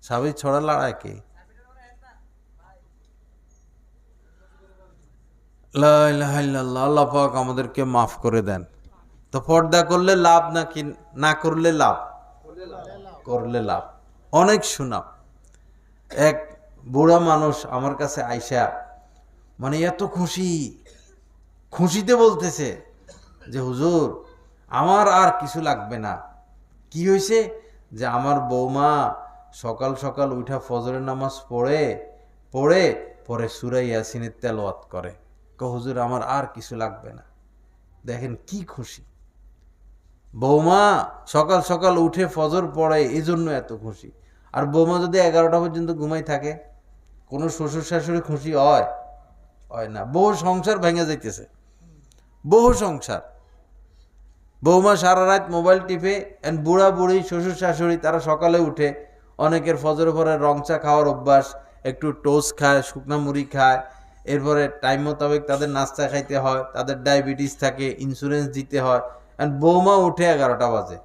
সাবি ছড়া লড়ায় কে? লা ইলাহা ইল্লাল্লাহ। আল্লাহ পাক আমাদেরকে মাফ করে দেন। তো পর্দা করলে লাভ নাকি না করলে লাভ? করলে লাভ, অনেক সুনাম। এক বুড়া মানুষ আমার কাছে আইসা মানে এত খুশিতে বলতেছে যে হুজুর আমার আর কিছু লাগবে না। কি হয়েছে? যে আমার বৌমা সকাল সকাল উঠা ফজরের নামাজ পড়ে পরে সূরা ইয়াসিনের তেলাওয়াত করে। হুজুর আমার আর কিছু লাগবে না। দেখেন কি খুশি! বৌমা সকাল সকাল উঠে ফজর পড়ে, এই জন্য এত খুশি। আর বৌমা যদি 11টা পর্যন্ত ঘুমাই থাকে, কোনো শ্বশুর শাশুড়ি খুশি হয়? হয় না। বহু সংসার ভেঙে যাইতেছে, বহু সংসার। বৌমা সারা রাত মোবাইল টিপে, বুড়া বুড়ি শ্বশুর শাশুড়ি তারা সকালে উঠে, অনেকের ফজরের পরে রং চা খাওয়ার অভ্যাস, একটু টোস্ট খায়, শুকনা মুড়ি খায়, এরপরে টাইম মোতাবেক তাদের নাস্তা খাইতে হয়, তাদের ডায়াবেটিস থাকে, ইন্স্যুরেন্স দিতে হয়। বৌমা উঠে 11টা বাজে,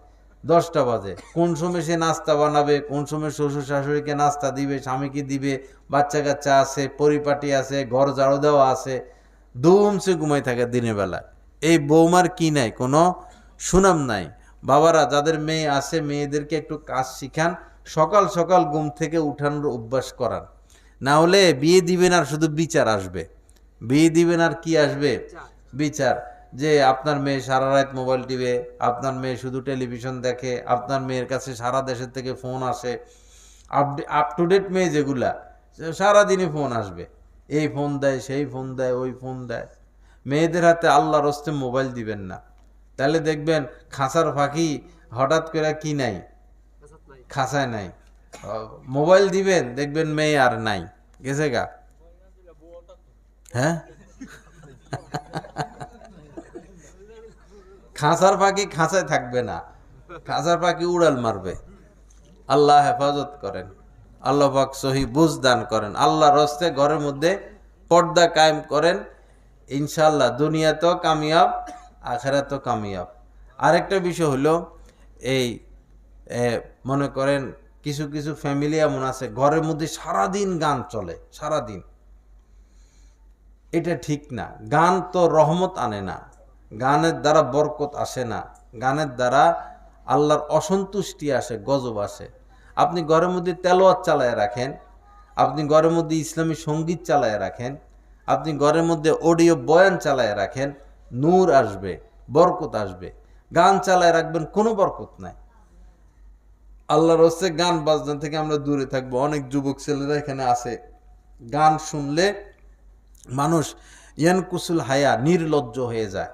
10টা বাজে, কোন সময় সে নাস্তা বানাবে, কোন সময় শ্বশুর শাশুড়িকে নাস্তা দিবে, স্বামীকে দিবে, বাচ্চা কাচ্চা আছে, পরিপাটি আছে, ঘর ঝাড়ু দেওয়া আছে, ধুমসে ঘুমাই থাকে দিনের বেলা। এই বৌমার কি নাই, কোনো সুনাম নাই। বাবারা যাদের মেয়ে আছে মেয়েদেরকে একটু কাজ শিখান, সকাল সকাল ঘুম থেকে উঠানোর অভ্যাস করান, না হলে বিয়ে দিবেন আর শুধু বিচার আসবে। বিয়ে দিবেন আর কি আসবে? বিচার। যে আপনার মেয়ে সারা রাত মোবাইল টিপে, আপনার মেয়ে শুধু টেলিভিশন দেখে, আপনার মেয়ের কাছে সারা দেশের থেকে ফোন আসে, আপ টু ডেট মেয়ে যেগুলা, সারাদিনই ফোন আসবে, এই ফোন দেয়, সেই ফোন দেয়, ওই ফোন দেয়। মেয়েদের হাতে আল্লাহর হস্তে মোবাইল দিবেন না, তাহলে দেখবেন খাঁচার পাখি হঠাৎ করে কি নাই, খাঁচায় নাই। মোবাইল দিবেন, দেখবেন মেয়ে আর নাই, গেছে গা। হ্যাঁ, খাঁচার পাখি খাঁচায় থাকবে না, খাঁচার পাখি উড়াল মারবে। আল্লাহ হেফাজত করেন, আল্লাহ পাক সহি বুঝ দান করেন। আল্লাহর হস্তে ঘরের মধ্যে পর্দা কায়েম করেন, ইনশাআল্লাহ দুনিয়াতেও কামিয়াব, আখিরাতেও কামিয়াব। আরেকটা বিষয় হলো, এই মনে করেন কিছু কিছু ফ্যামিলি এমন আছে ঘরের মধ্যে সারাদিন গান চলে, সারাদিন। এটা ঠিক না। গান তো রহমত আনে না, গানের দ্বারা বরকত আসে না, গানের দ্বারা আল্লাহর অসন্তুষ্টি আসে, গজব আসে। আপনি ঘরের মধ্যে তেলাওয়াত চালায় রাখেন, আপনি ঘরের মধ্যে ইসলামী সঙ্গীত চালায় রাখেন, আপনি ঘরের মধ্যে অডিও বয়ান চালায় রাখেন, নূর আসবে, বরকত আসবে। গান চালায় রাখবেন, কোনো বরকত নাই। আল্লাহর হস্তে গান বাজনা থেকে আমরা দূরে থাকবো। অনেক যুবক ছেলেরা এখানে আছে, গান শুনলে মানুষ ইয়ানকুসুল হায়া, নির্লজ্জ হয়ে যায়।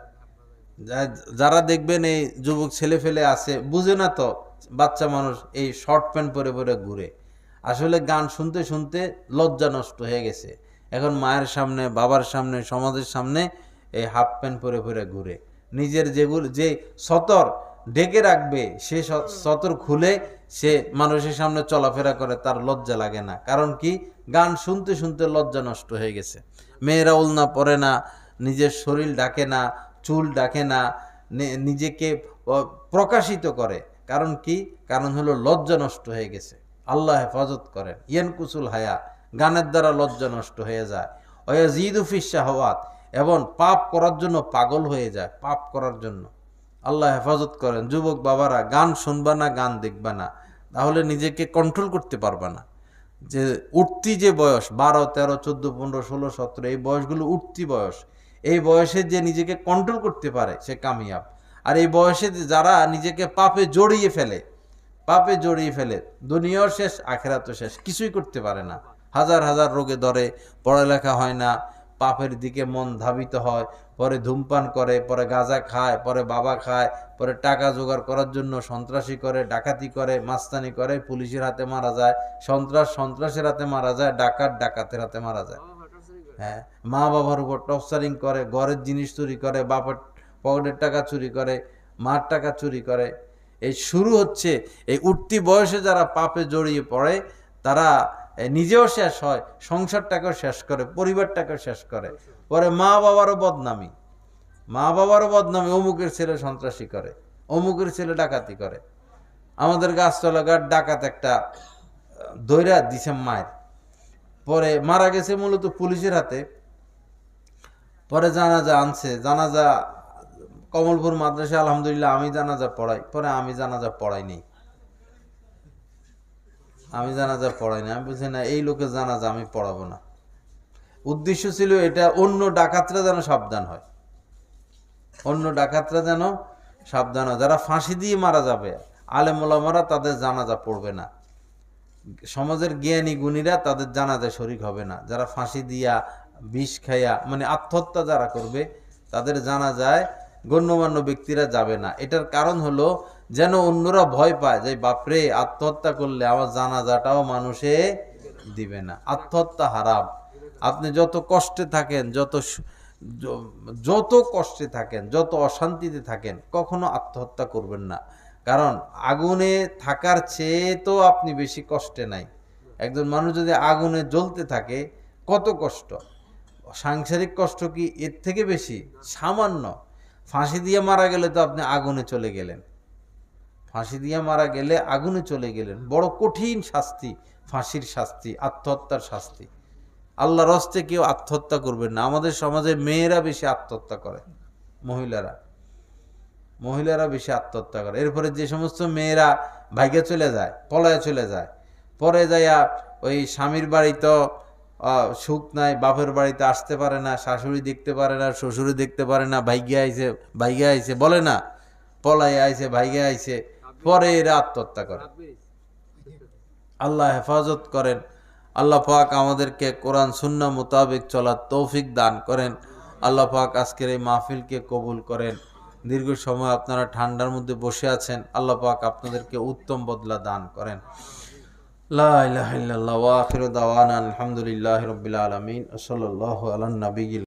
যারা দেখবেন এই যুবক ছেলে ফেলে আছে, বুঝে না তো, বাচ্চা মানুষ এই শর্ট প্যান্ট পরে পরে ঘুরে, আসলে গান শুনতে শুনতে লজ্জা নষ্ট হয়ে গেছে। এখন মায়ের সামনে, বাবার সামনে, সমাজের সামনে এই হাফ প্যান্ট পরে পরে ঘুরে। নিজের যেগুলো যে সতর ঢেকে রাখবে, সে সতর খুলে সে মানুষের সামনে চলাফেরা করে, তার লজ্জা লাগে না। কারণ কি? গান শুনতে শুনতে লজ্জা নষ্ট হয়ে গেছে। মেয়েরা ওলনা পরে না, নিজের শরীর ডাকে না, চুল ডাকে না, নিজেকে প্রকাশিত করে। কারণ কি? কারণ হলো লজ্জা নষ্ট হয়ে গেছে। আল্লাহ হেফাজত করেন। ইয়ানকুসুল হায়া, গানের দ্বারা লজ্জা নষ্ট হয়ে যায়। ওয়াজিদু ফিশ শাহওয়াত, এবং পাপ করার জন্য পাগল হয়ে যায়, পাপ করার জন্য। আল্লাহ হেফাজত করেন। যুবক বাবারা, গান শুনবা না, গান দেখবা না, তাহলে নিজেকে কন্ট্রোল করতে পারবা না। যে উঠতি যে বয়স 12, 13, 14, 15, 16, 17, এই বয়সগুলো উঠতি বয়স। এই বয়সে যে নিজেকে কন্ট্রোল করতে পারে সে কামিয়াব। আর এই বয়সে যারা নিজেকে পাপে জড়িয়ে ফেলে, পাপে জড়িয়ে ফেলে, দুনিয়াও শেষ, আখিরাতও শেষ, কিছুই করতে পারে না। হাজার হাজার রোগে ধরে, পড়ালেখা হয় না, পাপের দিকে মন ধাবিত হয়, পরে ধূমপান করে, পরে গাঁজা খায়, পরে বাবা খায়, পরে টাকা জোগাড় করার জন্য সন্ত্রাসী করে, ডাকাতি করে, মাস্তানি করে, পুলিশের হাতে মারা যায়, সন্ত্রাসের হাতে মারা যায়, ডাকাতের হাতে মারা যায়। হ্যাঁ, মা বাবার উপর টর্চারিং করে, ঘরের জিনিস চুরি করে, বাবার পকেটের টাকা চুরি করে, মার টাকা চুরি করে। এই শুরু হচ্ছে এই উঠতি বয়সে যারা পাপে জড়িয়ে পড়ে, তারা নিজেও শেষ হয়, সংসারটাকেও শেষ করে, পরিবারটাকেও শেষ করে। পরে মা বাবারও বদনামি, মা বাবারও বদনামি, অমুকের ছেলে সন্ত্রাসী করে, অমুকের ছেলে ডাকাতি করে। আমাদের গাছতলা ঘাট ডাকাত একটা দৈরা দিছে মায়ের, পরে মারা গেছে মূলত পুলিশের হাতে। পরে জানাজা আনছে, জানাজা কমলপুর মাদ্রাসা, আলহামদুলিল্লাহ আমি জানাজা পড়াই। পরে আমি জানাজা পড়াইনি, আমি জানাজা পড়াইনি। আমি বলছি না, এই লোকের জানাজা আমি পড়াবো না। উদ্দেশ্য ছিল এটা, অন্য ডাকাতরা যেন সাবধান হয়, অন্য ডাকাতরা যেন সাবধান হয়। যারা ফাঁসি দিয়ে মারা যাবে, আলেম ওলামারা তাদের জানাজা পড়বে না, সমাজের জ্ঞানী গুণীরা তাদের জানাজায় শরীক হবে না। যারা ফাঁসি দিয়া, বিষ খাইয়া, মানে আত্মহত্যা যারা করবে, তাদের জানাজায় গণ্যমান্য ব্যক্তিরা যাবে না। এটার কারণ হলো যেন অন্যরা ভয় পায় যে বাপরে, আত্মহত্যা করলে আমার জানাজাটাও মানুষে দিবে না। আত্মহত্যা হারাম। আপনি যত কষ্টে থাকেন, যত যত কষ্টে থাকেন, যত অশান্তিতে থাকেন, কখনো আত্মহত্যা করবেন না। কারণ আগুনে থাকার চেয়ে তো আপনি বেশি কষ্টে নাই। একজন মানুষ যদি আগুনে জ্বলতে থাকে কত কষ্ট, সাংসারিক কষ্ট কি এর থেকে বেশি? সামান্য। ফাঁসি দিয়ে মারা গেলে তো আপনি আগুনে চলে গেলেন, ফাঁসি দিয়ে মারা গেলে আগুনে চলে গেলেন। বড় কঠিন শাস্তি ফাঁসির শাস্তি, আত্মহত্যার শাস্তি। আল্লাহর হস্তে কেউ আত্মহত্যা করবেন না। আমাদের সমাজে মেয়েরা বেশি আত্মহত্যা করে, মহিলারা বেশি আত্মহত্যা করে। এরপরে যে সমস্ত মেয়েরা ভাইগে চলে যায়, পলায় চলে যায়, পরে যাইয়া ওই স্বামীর বাড়িতে সুখ নাই, বাপের বাড়িতে আসতে পারে না, শাশুড়ি দেখতে পারে না, শ্বশুরি দেখতে পারে না, ভাইগে আইছে বলে না, পলায় আইছে, ভাইগে আইছে, পরে এরা আত্মহত্যা করে। আল্লাহ হেফাজত করেন। আল্লাহ পাক আমাদেরকে কোরআন সুন্নাহ মোতাবেক চলার তৌফিক দান করেন। আল্লাহ পাক আজকের এই মাহফিলকে কবুল করেন। দীর্ঘ সময় আপনারা ঠান্ডার মধ্যে বসে আছেন, আল্লাহ পাক আপনাদেরকে উত্তম বদলা দান করেন। লা ইলাহা ইল্লাল্লাহ ওয়া আখিরু দাওয়ানা আলহামদুলিল্লাহি রাব্বিল আলামিন। সাল্লাল্লাহু আলা নবিয়্যিল